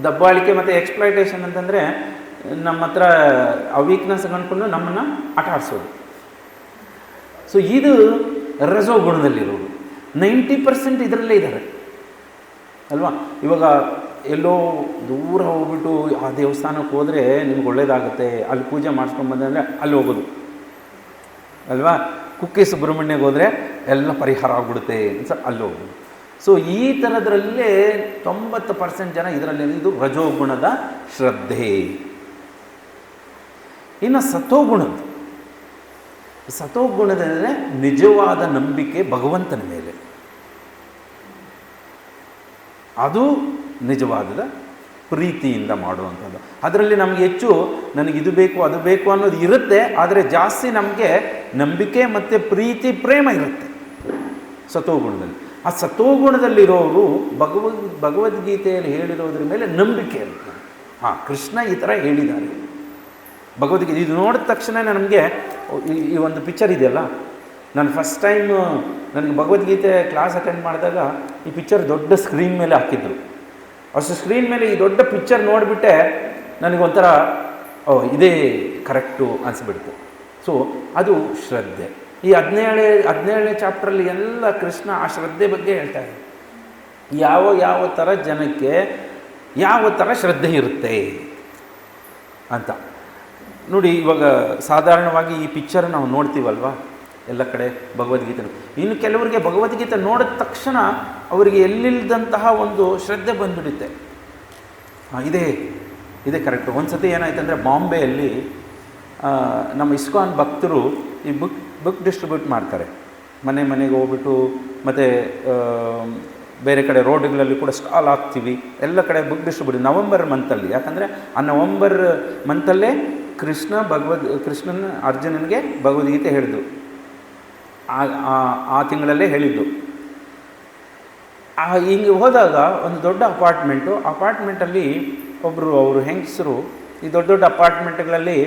ದಬ್ಬಾಳಿಕೆ. ಮತ್ತು ಎಕ್ಸ್ಪ್ಲಾಯ್ಟೇಷನ್ ಅಂತಂದರೆ ನಮ್ಮ ಹತ್ರ ಆ ವೀಕ್ನೆಸ್ ಅಂದ್ಕೊಂಡು ನಮ್ಮನ್ನು ಆಟ ಆಡಿಸೋದು. ಸೊ ಇದು ರಜೋ ಗುಣದಲ್ಲಿರೋದು. 90% ಇದರಲ್ಲೇ ಇದ್ದಾರೆ ಅಲ್ವಾ. ಇವಾಗ ಎಲ್ಲೋ ದೂರ ಹೋಗ್ಬಿಟ್ಟು ಆ ದೇವಸ್ಥಾನಕ್ಕೆ ಹೋದರೆ ನಿಮ್ಗೆ ಒಳ್ಳೇದಾಗುತ್ತೆ, ಅಲ್ಲಿ ಪೂಜೆ ಮಾಡಿಸ್ಕೊಂಡ್ಬಂದರೆ ಅಲ್ಲಿ ಹೋಗೋದು ಅಲ್ವಾ. ಕುಕ್ಕೆ ಸುಬ್ರಹ್ಮಣ್ಯಗೆ ಹೋದರೆ ಎಲ್ಲ ಪರಿಹಾರ ಆಗ್ಬಿಡುತ್ತೆ ಅಂತ ಅಲ್ಲಿ ಹೋಗೋದು. ಸೊ ಈ ಥರದ್ರಲ್ಲೇ 90% ಜನ ಇದರಲ್ಲಿ ಇದು ರಜೋಗುಣದ ಶ್ರದ್ಧೆ. ಇನ್ನು ಸತೋಗುಣದಂದರೆ ನಿಜವಾದ ನಂಬಿಕೆ ಭಗವಂತನ ಮೇಲೆ, ಅದು ನಿಜವಾದ ಪ್ರೀತಿಯಿಂದ ಮಾಡುವಂಥದ್ದು. ಅದರಲ್ಲಿ ನಮಗೆ ಹೆಚ್ಚು ನನಗೆ ಇದು ಬೇಕು ಅದು ಬೇಕು ಅನ್ನೋದು ಇರುತ್ತೆ, ಆದರೆ ಜಾಸ್ತಿ ನಮಗೆ ನಂಬಿಕೆ ಮತ್ತು ಪ್ರೀತಿ ಪ್ರೇಮ ಇರುತ್ತೆ ಸತೋಗುಣದಲ್ಲಿ. ಆ ಸತೋಗುಣದಲ್ಲಿರೋರು ಭಗವದ್ಗೀತೆಯಲ್ಲಿ ಹೇಳಿರೋದ್ರ ಮೇಲೆ ನಂಬಿಕೆ ಇರುತ್ತೆ. ಕೃಷ್ಣ ಈ ಥರ ಹೇಳಿದ್ದಾರೆ ಭಗವದ್ಗೀತೆ. ಇದು ನೋಡಿದ ತಕ್ಷಣ ನಮಗೆ ಈ ಒಂದು ಪಿಕ್ಚರ್ ಇದೆಯಲ್ಲ, ನಾನು ಫಸ್ಟ್ ಟೈಮ್ ನನಗೆ ಭಗವದ್ಗೀತೆ ಕ್ಲಾಸ್ ಅಟೆಂಡ್ ಮಾಡಿದಾಗ ಈ ಪಿಕ್ಚರ್ ದೊಡ್ಡ ಸ್ಕ್ರೀನ್ ಮೇಲೆ ಹಾಕಿದ್ರು. ಅಷ್ಟು ಸ್ಕ್ರೀನ್ ಮೇಲೆ ಈ ದೊಡ್ಡ ಪಿಕ್ಚರ್ ನೋಡಿಬಿಟ್ಟೆ ನನಗೊಂಥರ ಇದೇ ಕರೆಕ್ಟು ಅನಿಸ್ಬಿಡ್ತು. ಸೊ ಅದು ಶ್ರದ್ಧೆ. ಈ 17ನೇ ಚಾಪ್ಟ್ರಲ್ಲಿ ಎಲ್ಲ ಕೃಷ್ಣ ಆ ಶ್ರದ್ಧೆ ಬಗ್ಗೆ ಹೇಳ್ತಾ ಇದ್ದಾರೆ. ಯಾವ ಥರ ಜನಕ್ಕೆ ಯಾವ ಥರ ಶ್ರದ್ಧೆ ಇರುತ್ತೆ ಅಂತ ನೋಡಿ. ಇವಾಗ ಸಾಧಾರಣವಾಗಿ ಈ ಪಿಕ್ಚರ್ ನಾವು ನೋಡ್ತೀವಲ್ವ ಎಲ್ಲ ಕಡೆ ಭಗವದ್ಗೀತೆ. ಇನ್ನು ಕೆಲವರಿಗೆ ಭಗವದ್ಗೀತೆ ನೋಡಿದ ತಕ್ಷಣ ಅವರಿಗೆ ಎಲ್ಲಿಲ್ಲದಂತಹ ಒಂದು ಶ್ರದ್ಧೆ ಬಂದುಬಿಡುತ್ತೆ. ಇದೇ ಕರೆಕ್ಟು. ಒಂದು ಸತಿ ಏನಾಯ್ತಂದರೆ ಬಾಂಬೆಯಲ್ಲಿ ನಮ್ಮ ಇಸ್ಕಾನ್ ಭಕ್ತರು ಈ ಬುಕ್ ಡಿಸ್ಟ್ರಿಬ್ಯೂಟ್ ಮಾಡ್ತಾರೆ. ಮನೆಗೆ ಹೋಗ್ಬಿಟ್ಟು, ಮತ್ತು ಬೇರೆ ಕಡೆ ರೋಡ್ಗಳಲ್ಲಿ ಕೂಡ ಸ್ಟಾಲ್ ಹಾಕ್ತೀವಿ, ಎಲ್ಲ ಕಡೆ ಬುಕ್ ಡಿಸ್ಟ್ರಿಬ್ಯೂಟ್ ನವಂಬರ್ ಮಂತಲ್ಲಿ. ಯಾಕಂದರೆ ಆ ನವಂಬರ್ ಮಂತಲ್ಲೇ ಕೃಷ್ಣನ ಅರ್ಜುನನಿಗೆ ಭಗವದ್ಗೀತೆ ಹೇಳಿದ್ದು, ಆ ತಿಂಗಳಲ್ಲೇ ಹೇಳಿದ್ದು. ಹಿಂಗೆ ಹೋದಾಗ ಒಂದು ದೊಡ್ಡ ಅಪಾರ್ಟ್ಮೆಂಟಲ್ಲಿ ಅವರು ಹೆಂಗಸರು ಈ ದೊಡ್ಡ ಅಪಾರ್ಟ್ಮೆಂಟ್ಗಳಲ್ಲಿ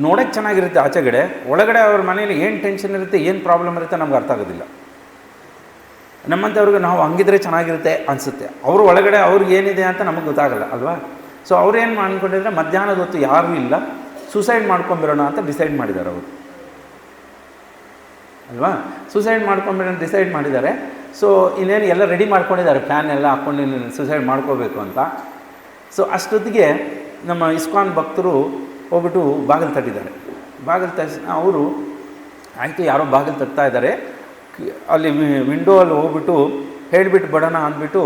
ನೋಡೋಕ್ಕೆ ಚೆನ್ನಾಗಿರುತ್ತೆ ಆಚೆಗಡೆ, ಒಳಗಡೆ ಅವ್ರ ಮನೇಲಿ ಏನು ಟೆನ್ಷನ್ ಇರುತ್ತೆ, ಏನು ಪ್ರಾಬ್ಲಮ್ ಇರುತ್ತೆ ನಮ್ಗೆ ಅರ್ಥ ಆಗೋದಿಲ್ಲ. ನಮ್ಮಂಥವ್ರಿಗೆ ನಾವು ಹಂಗಿದ್ರೆ ಚೆನ್ನಾಗಿರುತ್ತೆ ಅನಿಸುತ್ತೆ. ಅವರು ಒಳಗಡೆ ಅವ್ರಿಗೆ ಏನಿದೆ ಅಂತ ನಮಗೆ ಗೊತ್ತಾಗಲ್ಲ ಅಲ್ವಾ. ಸೊ ಅವ್ರೇನು ಅಂದ್ಕೊಂಡಿದ್ರೆ ಮಧ್ಯಾಹ್ನದ ಹೊತ್ತು ಯಾರೂ ಇಲ್ಲ, ಸೂಸೈಡ್ ಮಾಡ್ಕೊಂಬಿರೋಣ ಅಂತ ಡಿಸೈಡ್ ಮಾಡಿದ್ದಾರೆ ಅವರು ಅಲ್ವಾ. ಸೂಸೈಡ್ ಮಾಡ್ಕೊಂಬಿಡೋಣ ಡಿಸೈಡ್ ಮಾಡಿದ್ದಾರೆ. ಸೊ ಇನ್ನೇನು ಎಲ್ಲ ರೆಡಿ ಮಾಡ್ಕೊಂಡಿದ್ದಾರೆ, ಪ್ಲ್ಯಾನ್ ಎಲ್ಲ ಹಾಕ್ಕೊಂಡು ಸೂಸೈಡ್ ಮಾಡ್ಕೋಬೇಕು ಅಂತ. ಸೊ ಅಷ್ಟೊತ್ತಿಗೆ ನಮ್ಮ ಇಸ್ಕಾನ್ ಭಕ್ತರು ಹೋಗ್ಬಿಟ್ಟು ಬಾಗಿಲು ತಟ್ಟಿದ್ದಾರೆ. ಬಾಗಿಲು ತಟ್ಟಿಸಿ ಅವರು ಆಯಿತು ಯಾರೋ ಬಾಗಿಲು ತಟ್ತಾ ಇದ್ದಾರೆ, ಅಲ್ಲಿ ವಿಂಡೋ ಅಲ್ಲಿ ಹೋಗ್ಬಿಟ್ಟು ಹೇಳಿಬಿಟ್ಟು ಬಡೋಣ ಅಂದ್ಬಿಟ್ಟು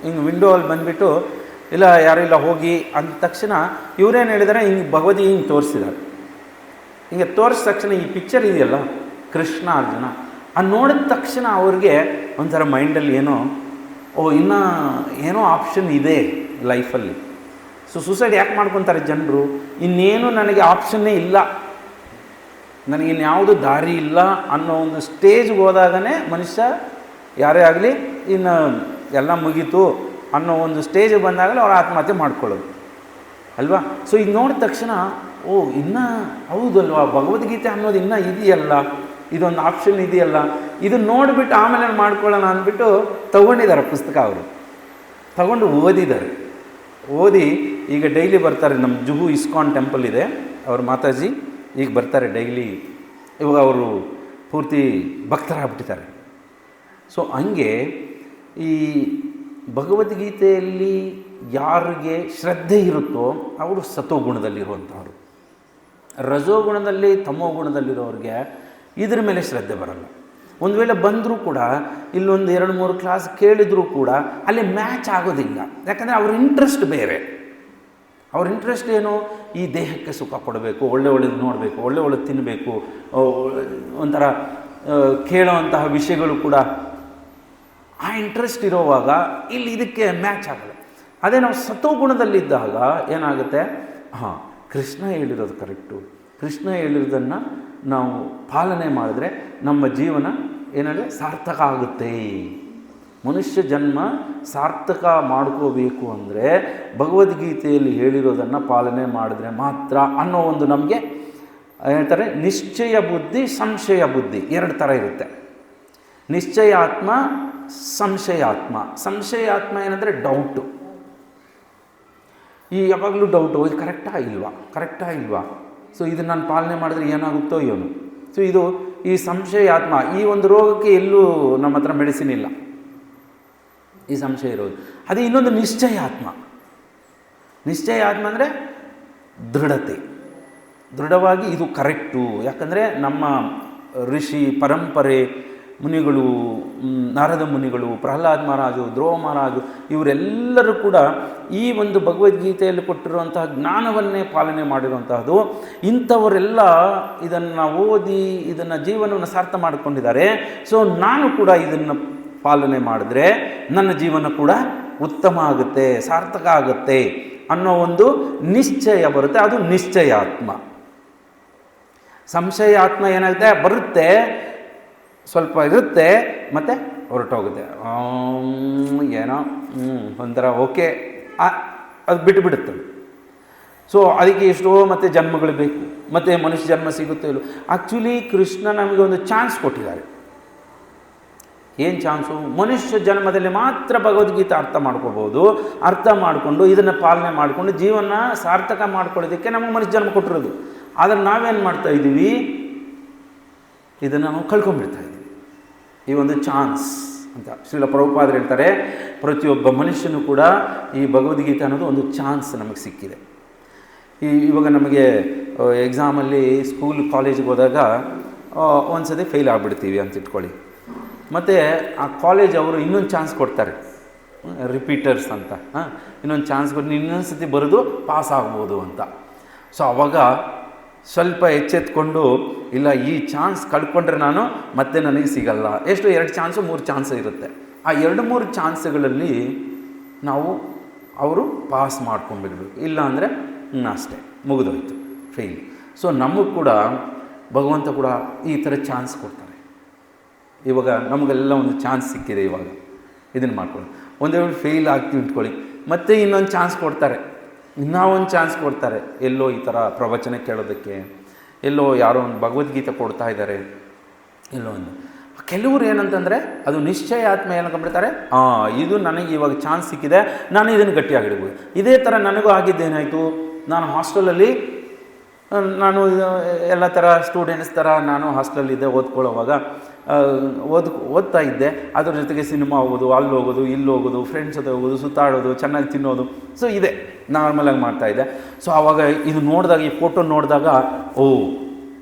ಹಿಂಗೆ ವಿಂಡೋ ಅಲ್ಲಿ ಬಂದುಬಿಟ್ಟು ಇಲ್ಲ ಯಾರೂ ಇಲ್ಲ ಹೋಗಿ ಅಂದ ತಕ್ಷಣ ಇವರೇನು ಹೇಳಿದ್ದಾರೆ, ಹಿಂಗೆ ಭಗವದ್ಗೀತೆ ಹಿಂಗೆ ತೋರಿಸಿದ್ದಾರೆ. ಹಿಂಗೆ ತೋರಿಸಿದ ತಕ್ಷಣ ಈ ಪಿಕ್ಚರ್ ಇದೆಯಲ್ಲ ಕೃಷ್ಣ ಅರ್ಜುನ, ಅದು ನೋಡಿದ ತಕ್ಷಣ ಅವ್ರಿಗೆ ಒಂಥರ ಮೈಂಡಲ್ಲಿ ಇನ್ನೂ ಏನೋ ಆಪ್ಷನ್ ಇದೆ ಲೈಫಲ್ಲಿ. ಸೊ ಸೂಸೈಡ್ ಯಾಕೆ ಮಾಡ್ಕೊತಾರೆ ಜನರು? ಇನ್ನೇನು ನನಗೆ ಆಪ್ಷನ್ನೇ ಇಲ್ಲ, ನನಗಿನ್ಯಾವುದು ದಾರಿ ಇಲ್ಲ ಅನ್ನೋ ಒಂದು ಸ್ಟೇಜ್ಗೆ ಹೋದಾಗನೇ ಮನುಷ್ಯ ಯಾರೇ ಆಗಲಿ ಇನ್ನು ಎಲ್ಲ ಮುಗೀತು ಅನ್ನೋ ಒಂದು ಸ್ಟೇಜಿಗೆ ಬಂದಾಗಲೇ ಅವ್ರು ಆತ್ಮಹತ್ಯೆ ಮಾಡ್ಕೊಳ್ಳೋದು ಅಲ್ವಾ. ಸೊ ಇದು ನೋಡಿದ ತಕ್ಷಣ ಓ ಇನ್ನೂ ಹೌದಲ್ವಾ, ಭಗವದ್ಗೀತೆ ಅನ್ನೋದು ಇನ್ನೂ ಇದೆಯಲ್ಲ, ಇದೊಂದು ಆಪ್ಷನ್ ಇದೆಯಲ್ಲ, ಇದು ನೋಡಿಬಿಟ್ಟು ಆಮೇಲೆ ಮಾಡ್ಕೊಳ್ಳೋಣ ಅಂದ್ಬಿಟ್ಟು ತೊಗೊಂಡಿದ್ದಾರೆ ಪುಸ್ತಕ. ಅವರು ತಗೊಂಡು ಓದಿದ್ದಾರೆ. ಓದಿ ಈಗ ಡೈಲಿ ಬರ್ತಾರೆ. ನಮ್ಮ ಜುಹು ಇಸ್ಕಾನ್ ಟೆಂಪಲ್ ಇದೆ, ಅವ್ರ ಮಾತಾಜಿ ಈಗ ಬರ್ತಾರೆ ಡೈಲಿ. ಇವಾಗ ಅವರು ಪೂರ್ತಿ ಭಕ್ತರಾಗ್ಬಿಟ್ಟಿದ್ದಾರೆ. ಸೊ ಹಂಗೆ ಈ ಭಗವದ್ಗೀತೆಯಲ್ಲಿ ಯಾರಿಗೆ ಶ್ರದ್ಧೆ ಇರುತ್ತೋ ಅವರು ಸತೋಗುಣದಲ್ಲಿರುವಂಥವ್ರು. ರಜೋಗುಣದಲ್ಲಿ ತಮೋಗುಣದಲ್ಲಿರೋರಿಗೆ ಇದ್ರ ಮೇಲೆ ಶ್ರದ್ಧೆ ಬರಲ್ಲ. ಒಂದು ವೇಳೆ ಬಂದರೂ ಕೂಡ ಇಲ್ಲೊಂದು 2-3 ಕ್ಲಾಸ್ ಕೇಳಿದರೂ ಕೂಡ ಅಲ್ಲಿ ಮ್ಯಾಚ್ ಆಗೋದಿಲ್ಲ. ಯಾಕಂದರೆ ಅವ್ರ ಇಂಟ್ರೆಸ್ಟ್ ಬೇರೆ. ಅವ್ರ ಇಂಟ್ರೆಸ್ಟ್ ಏನು, ಈ ದೇಹಕ್ಕೆ ಸುಖ ಕೊಡಬೇಕು, ಒಳ್ಳೆಯದು ನೋಡಬೇಕು, ಒಳ್ಳೆಯದು ತಿನ್ನಬೇಕು, ಒಂಥರ ಕೇಳೋವಂತಹ ವಿಷಯಗಳು ಕೂಡ ಆ ಇಂಟ್ರೆಸ್ಟ್ ಇರೋವಾಗ ಇಲ್ಲಿ ಇದಕ್ಕೆ ಮ್ಯಾಚ್ ಆಗಲ್ಲ. ಅದೇ ನಾವು ಸತೋಗುಣದಲ್ಲಿದ್ದಾಗ ಏನಾಗುತ್ತೆ, ಹಾಂ ಕೃಷ್ಣ ಹೇಳಿರೋದು ಕರೆಕ್ಟು, ಕೃಷ್ಣ ಹೇಳಿರೋದನ್ನು ನಾವು ಪಾಲನೆ ಮಾಡಿದ್ರೆ ನಮ್ಮ ಜೀವನ ಏನಂದರೆ ಸಾರ್ಥಕ ಆಗುತ್ತೆ. ಮನುಷ್ಯ ಜನ್ಮ ಸಾರ್ಥಕ ಮಾಡ್ಕೋಬೇಕು ಅಂದರೆ ಭಗವದ್ಗೀತೆಯಲ್ಲಿ ಹೇಳಿರೋದನ್ನು ಪಾಲನೆ ಮಾಡಿದ್ರೆ ಮಾತ್ರ ಅನ್ನೋ ಒಂದು ನಮಗೆ ಹೇಳ್ತಾರೆ. ನಿಶ್ಚಯ ಬುದ್ಧಿ, ಸಂಶಯ ಬುದ್ಧಿ 2 ಥರ ಇರುತ್ತೆ. ನಿಶ್ಚಯಾತ್ಮ, ಸಂಶಯಾತ್ಮ. ಸಂಶಯಾತ್ಮ ಏನಂದರೆ ಡೌಟು. ಈ ಯಾವಾಗಲೂ ಡೌಟು, ಇದು ಕರೆಕ್ಟಾ ಇಲ್ವಾ, ಸೊ ಇದನ್ನು ನಾನು ಪಾಲನೆ ಮಾಡಿದ್ರೆ ಏನಾಗುತ್ತೋ ಏನು. ಸೊ ಇದು ಈ ಸಂಶಯಾತ್ಮ. ಈ ಒಂದು ರೋಗಕ್ಕೆ ಎಲ್ಲೂ ನಮ್ಮ ಹತ್ರ ಮೆಡಿಸಿನ್ ಇಲ್ಲ, ಈ ಸಂಶಯ ಇರೋದು. ಅದೇ ಇನ್ನೊಂದು ನಿಶ್ಚಯಾತ್ಮ. ನಿಶ್ಚಯಾತ್ಮ ಅಂದರೆ ದೃಢವಾಗಿ ಇದು ಕರೆಕ್ಟು. ಯಾಕಂದರೆ ನಮ್ಮ ಋಷಿ ಪರಂಪರೆ ಮುನಿಗಳು, ನಾರದ ಮುನಿಗಳು, ಪ್ರಹ್ಲಾದ್ ಮಹಾರಾಜು, ಧ್ರುವ ಮಹಾರಾಜು, ಇವರೆಲ್ಲರೂ ಕೂಡ ಈ ಒಂದು ಭಗವದ್ಗೀತೆಯಲ್ಲಿ ಕೊಟ್ಟಿರುವಂತಹ ಜ್ಞಾನವನ್ನೇ ಪಾಲನೆ ಮಾಡಿರುವಂತಹದ್ದು. ಇಂಥವರೆಲ್ಲ ಇದನ್ನು ಓದಿ ಇದನ್ನು ಜೀವನವನ್ನು ಸಾರ್ಥ ಮಾಡಿಕೊಂಡಿದ್ದಾರೆ. ಸೊ ನಾನು ಕೂಡ ಇದನ್ನು ಪಾಲನೆ ಮಾಡಿದ್ರೆ ನನ್ನ ಜೀವನ ಕೂಡ ಉತ್ತಮ ಆಗುತ್ತೆ, ಸಾರ್ಥಕ ಆಗುತ್ತೆ ಅನ್ನೋ ಒಂದು ನಿಶ್ಚಯ ಬರುತ್ತೆ. ಅದು ನಿಶ್ಚಯಾತ್ಮ. ಸಂಶಯಾತ್ಮ ಏನಾಗುತ್ತೆ, ಬರುತ್ತೆ, ಸ್ವಲ್ಪ ಇರುತ್ತೆ, ಮತ್ತು ಹೊರಟೋಗುತ್ತೆ. ಏನೋ ಒಂಥರ ಓಕೆ, ಅದು ಬಿಟ್ಟುಬಿಡುತ್ತೆ. ಸೊ ಅದಕ್ಕೆ ಎಷ್ಟೋ ಮತ್ತೆ ಜನ್ಮಗಳು ಬೇಕು, ಮತ್ತು ಮನುಷ್ಯ ಜನ್ಮ ಸಿಗುತ್ತೆ ಇಲ್ಲೋ. ಆ್ಯಕ್ಚುಲಿ ಕೃಷ್ಣ ನಮಗೆ ಒಂದು ಚಾನ್ಸ್ ಕೊಟ್ಟಿದ್ದಾರೆ. ಏನು ಚಾನ್ಸು? ಮನುಷ್ಯ ಜನ್ಮದಲ್ಲಿ ಮಾತ್ರ ಭಗವದ್ಗೀತೆ ಅರ್ಥ ಮಾಡ್ಕೋಬೋದು. ಅರ್ಥ ಮಾಡಿಕೊಂಡು ಇದನ್ನು ಪಾಲನೆ ಮಾಡಿಕೊಂಡು ಜೀವನ ಸಾರ್ಥಕ ಮಾಡ್ಕೊಳ್ಳೋದಕ್ಕೆ ನಮಗೆ ಮನುಷ್ಯ ಜನ್ಮ ಕೊಟ್ಟಿರೋದು. ಆದರೆ ನಾವೇನು ಮಾಡ್ತಾಯಿದ್ದೀವಿ, ಇದನ್ನು ನಾವು ಕಳ್ಕೊಂಡ್ಬಿಡ್ತಾ ಇದ್ದೀವಿ, ಈ ಒಂದು ಚಾನ್ಸ್ ಅಂತ. ಶ್ರೀಲ ಪ್ರಭುಪಾದರು ಹೇಳ್ತಾರೆ, ಪ್ರತಿಯೊಬ್ಬ ಮನುಷ್ಯನೂ ಕೂಡ ಈ ಭಗವದ್ಗೀತೆ ಅನ್ನೋದು ಒಂದು ಚಾನ್ಸ್ ನಮಗೆ ಸಿಕ್ಕಿದೆ. ಇವಾಗ ನಮಗೆ ಎಕ್ಸಾಮಲ್ಲಿ ಸ್ಕೂಲ್ ಕಾಲೇಜಿಗೆ ಹೋದಾಗ ಒಂದು ಸತಿ ಫೇಲ್ ಆಗಿಬಿಡ್ತೀವಿ ಅಂತ ಇಟ್ಕೊಳ್ಳಿ. ಮತ್ತು ಆ ಕಾಲೇಜ್ ಅವರು ಇನ್ನೊಂದು ಚಾನ್ಸ್ ಕೊಡ್ತಾರೆ, ರಿಪೀಟರ್ಸ್ ಅಂತ. ಇನ್ನೊಂದು ಚಾನ್ಸ್ ಕೊಟ್ಟು ಇನ್ನೊಂದು ಸತಿ ಬರೋದು ಪಾಸ್ ಆಗ್ಬೋದು ಅಂತ. ಸೊ ಆವಾಗ ಸ್ವಲ್ಪ ಎಚ್ಚೆತ್ಕೊಂಡು, ಇಲ್ಲ ಈ ಚಾನ್ಸ್ ಕಳ್ಕೊಂಡ್ರೆ ನಾನು ಮತ್ತೆ ನನಗೆ ಸಿಗಲ್ಲ. ಎಷ್ಟು 2 ಚಾನ್ಸು 3 ಚಾನ್ಸ್ ಇರುತ್ತೆ. ಆ 2-3 ಚಾನ್ಸ್ಗಳಲ್ಲಿ ನಾವು ಅವರು ಪಾಸ್ ಮಾಡ್ಕೊಂಡ್ಬಿಡ್ಬೇಕು. ಇಲ್ಲ ಅಂದರೆ ಅಷ್ಟೇ, ಮುಗಿದೋಯ್ತು, ಫೇಲ್. ಸೊ ನಮಗೆ ಕೂಡ ಭಗವಂತ ಕೂಡ ಈ ಥರ ಚಾನ್ಸ್ ಕೊಡ್ತಾರೆ. ಇವಾಗ ನಮಗೆಲ್ಲ ಒಂದು ಚಾನ್ಸ್ ಸಿಕ್ಕಿದೆ, ಇವಾಗ ಇದನ್ನು ಮಾಡ್ಕೊಳ್ಳಿ. ಒಂದೇ ವೇಳೆ ಫೇಲ್ ಆಗ್ತೀವಿ ಇಟ್ಕೊಳ್ಳಿ, ಮತ್ತೆ ಇನ್ನೊಂದು ಚಾನ್ಸ್ ಕೊಡ್ತಾರೆ, ಇನ್ನೂ ಒಂದು ಚಾನ್ಸ್ ಕೊಡ್ತಾರೆ. ಎಲ್ಲೋ ಈ ಥರ ಪ್ರವಚನ ಕೇಳೋದಕ್ಕೆ, ಎಲ್ಲೋ ಯಾರೋ ಒಂದು ಭಗವದ್ಗೀತೆ ಕೊಡ್ತಾ ಇದ್ದಾರೆ, ಎಲ್ಲೋ ಒಂದು. ಕೆಲವರು ಏನಂತಂದರೆ ಅದು ನಿಶ್ಚಯಾತ್ಮ ಏನಂದ್ಬಿಡ್ತಾರೆ, ಇದು ನನಗೆ ಇವಾಗ ಚಾನ್ಸ್ ಸಿಕ್ಕಿದೆ, ನಾನು ಇದನ್ನು ಗಟ್ಟಿಯಾಗಿಡ್ಬೋದು. ಇದೇ ಥರ ನನಗೂ ಆಗಿದ್ದೇನಾಯಿತು, ನಾನು ಹಾಸ್ಟೆಲಲ್ಲಿ, ನಾನು ಎಲ್ಲ ಥರ ಸ್ಟೂಡೆಂಟ್ಸ್ ಥರ ನಾನು ಹಾಸ್ಟೆಲಲ್ಲಿದ್ದೆ. ಓದ್ಕೊಳ್ಳೋವಾಗ ಓದ್ತಾ ಇದ್ದೆ. ಅದ್ರ ಜೊತೆಗೆ ಸಿನಿಮಾ ಹೋಗೋದು, ಅಲ್ಲಿ ಹೋಗೋದು, ಇಲ್ಲಿ ಹೋಗೋದು, ಫ್ರೆಂಡ್ಸ್ ಜೊತೆ ಹೋಗೋದು, ಸುತ್ತಾಡೋದು, ಚೆನ್ನಾಗಿ ತಿನ್ನೋದು. ಸೊ ಇದೆ ನಾರ್ಮಲಾಗಿ ಮಾಡ್ತಾಯಿದ್ದೆ. ಸೊ ಆವಾಗ ಇದು ನೋಡಿದಾಗ, ಈ ಫೋಟೋ ನೋಡಿದಾಗ,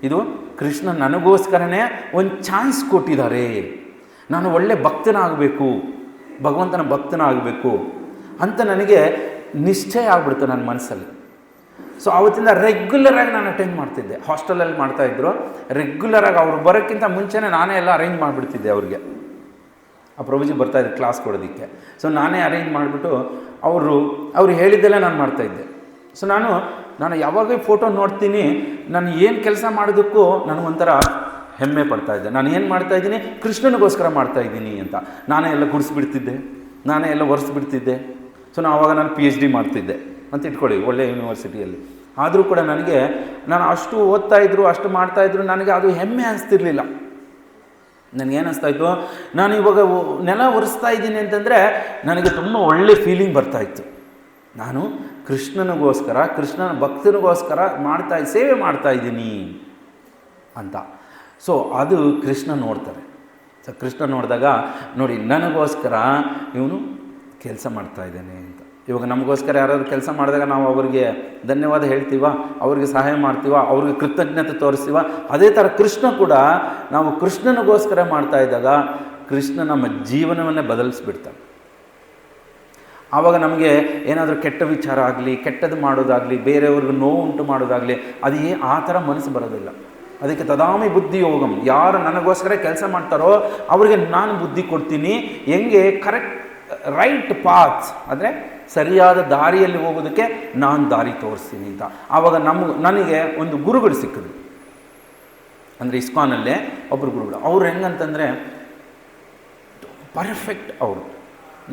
ಇದು ಕೃಷ್ಣ ನನಗೋಸ್ಕರನೇ ಒಂದು ಚಾನ್ಸ್ ಕೊಟ್ಟಿದ್ದಾರೆ, ನಾನು ಒಳ್ಳೆ ಭಕ್ತನಾಗಬೇಕು, ಭಗವಂತನ ಭಕ್ತನಾಗಬೇಕು ಅಂತ ನನಗೆ ನಿಶ್ಚಯ ಆಗ್ಬಿಡ್ತು ನನ್ನ ಮನಸ್ಸಲ್ಲಿ. ಸೊ ಆವತ್ತಿಂದ ರೆಗ್ಯುಲರಾಗಿ ನಾನು ಅಟೆಂಡ್ ಮಾಡ್ತಿದ್ದೆ. ಹಾಸ್ಟೆಲಲ್ಲಿ ಮಾಡ್ತಾಯಿದ್ರು ರೆಗ್ಯುಲರಾಗಿ. ಅವರು ಬರೋಕ್ಕಿಂತ ಮುಂಚೆನೇ ನಾನೇ ಎಲ್ಲ ಅರೇಂಜ್ ಮಾಡಿಬಿಡ್ತಿದ್ದೆ ಅವ್ರಿಗೆ. ಆ ಪ್ರಭುಜಿ ಬರ್ತಾಯಿದ್ರು ಕ್ಲಾಸ್ ಕೊಡೋದಕ್ಕೆ. ಸೊ ನಾನೇ ಅರೇಂಜ್ ಮಾಡಿಬಿಟ್ಟು ಅವರು ಹೇಳಿದ್ದೆಲ್ಲ ನಾನು ಮಾಡ್ತಾಯಿದ್ದೆ. ಸೊ ನಾನು ಯಾವಾಗ ಫೋಟೋ ನೋಡ್ತೀನಿ, ನಾನು ಏನು ಕೆಲಸ ಮಾಡೋದಕ್ಕೂ ನನಗೊಂಥರ ಹೆಮ್ಮೆ ಪಡ್ತಾಯಿದ್ದೆ. ನಾನು ಏನು ಮಾಡ್ತಾಯಿದ್ದೀನಿ, ಕೃಷ್ಣನಿಗೋಸ್ಕರ ಮಾಡ್ತಾಯಿದ್ದೀನಿ ಅಂತ. ನಾನೇ ಎಲ್ಲ ಗುಡಿಸ್ಬಿಡ್ತಿದ್ದೆ, ನಾನೇ ಎಲ್ಲ ಒರೆಸ್ಬಿಡ್ತಿದ್ದೆ. ಸೊ ನಾನು PhD ಮಾಡ್ತಿದ್ದೆ ಅಂತ ಇಟ್ಕೊಳ್ಳಿ, ಒಳ್ಳೆ ಯೂನಿವರ್ಸಿಟಿಯಲ್ಲಿ. ಆದರೂ ಕೂಡ ನನಗೆ ನಾನು ಅಷ್ಟು ಓದ್ತಾ ಇದ್ರು, ಅಷ್ಟು ಮಾಡ್ತಾಯಿದ್ರು, ನನಗೆ ಅದು ಹೆಮ್ಮೆ ಅನಿಸ್ತಿರ್ಲಿಲ್ಲ. ನನಗೇನಿಸ್ತಾಯಿತ್ತು, ನಾನು ಇವಾಗ ನೆಲ ಒರೆಸ್ತಾ ಇದ್ದೀನಿ ಅಂತಂದರೆ ನನಗೆ ತುಂಬ ಒಳ್ಳೆ ಫೀಲಿಂಗ್ ಬರ್ತಾಯಿತ್ತು. ನಾನು ಕೃಷ್ಣನಿಗೋಸ್ಕರ, ಕೃಷ್ಣನ ಭಕ್ತನಿಗೋಸ್ಕರ ಸೇವೆ ಮಾಡ್ತಾಯಿದ್ದೀನಿ ಅಂತ. ಸೊ ಅದು ಕೃಷ್ಣ ನೋಡ್ತಾರೆ. ಸೊ ಕೃಷ್ಣ ನೋಡಿದಾಗ ನೋಡಿ ನನಗೋಸ್ಕರ ಇವನು ಕೆಲಸ ಮಾಡ್ತಾಯಿದ್ದಾನೆ ಅಂತ. ಇವಾಗ ನಮಗೋಸ್ಕರ ಯಾರಾದರೂ ಕೆಲಸ ಮಾಡಿದಾಗ ನಾವು ಅವರಿಗೆ ಧನ್ಯವಾದ ಹೇಳ್ತೀವ, ಅವ್ರಿಗೆ ಸಹಾಯ ಮಾಡ್ತೀವ, ಅವ್ರಿಗೆ ಕೃತಜ್ಞತೆ ತೋರಿಸ್ತೀವ. ಅದೇ ಥರ ಕೃಷ್ಣ ಕೂಡ ನಾವು ಕೃಷ್ಣನಿಗೋಸ್ಕರ ಮಾಡ್ತಾ ಇದ್ದಾಗ ಕೃಷ್ಣ ನಮ್ಮ ಜೀವನವನ್ನೇ ಬದಲಿಸ್ಬಿಡ್ತಾನೆ. ಆವಾಗ ನಮಗೆ ಏನಾದರೂ ಕೆಟ್ಟ ವಿಚಾರ ಆಗಲಿ, ಕೆಟ್ಟದ್ದು ಮಾಡೋದಾಗಲಿ, ಬೇರೆಯವ್ರಿಗೆ ನೋವು ಉಂಟು ಮಾಡೋದಾಗಲಿ, ಆ ಥರ ಮನಸ್ಸು ಬರೋದಿಲ್ಲ. ಅದಕ್ಕೆ ತದಾಮಿ ಬುದ್ಧಿ ಯೋಗಂ. ಯಾರು ನನಗೋಸ್ಕರ ಕೆಲಸ ಮಾಡ್ತಾರೋ ಅವರಿಗೆ ನಾನು ಬುದ್ಧಿ ಕೊಡ್ತೀನಿ, ಹೆಂಗೆ ಕರೆಕ್ಟ್ ರೈಟ್ ಪಾತ್ ಅಂದರೆ ಸರಿಯಾದ ದಾರಿಯಲ್ಲಿ ಹೋಗೋದಕ್ಕೆ ನಾನು ದಾರಿ ತೋರಿಸ್ತೀನಿ ಅಂತ. ಆವಾಗ ನನಗೆ ಒಂದು ಗುರುಗಳು ಸಿಕ್ಕಿದ್ರು. ಅಂದರೆ ಇಸ್ಕಾನಲ್ಲೇ ಒಬ್ಬರು ಗುರುಗಳು. ಅವ್ರು ಹೆಂಗಂತಂದರೆ ಪರ್ಫೆಕ್ಟ್. ಅವರು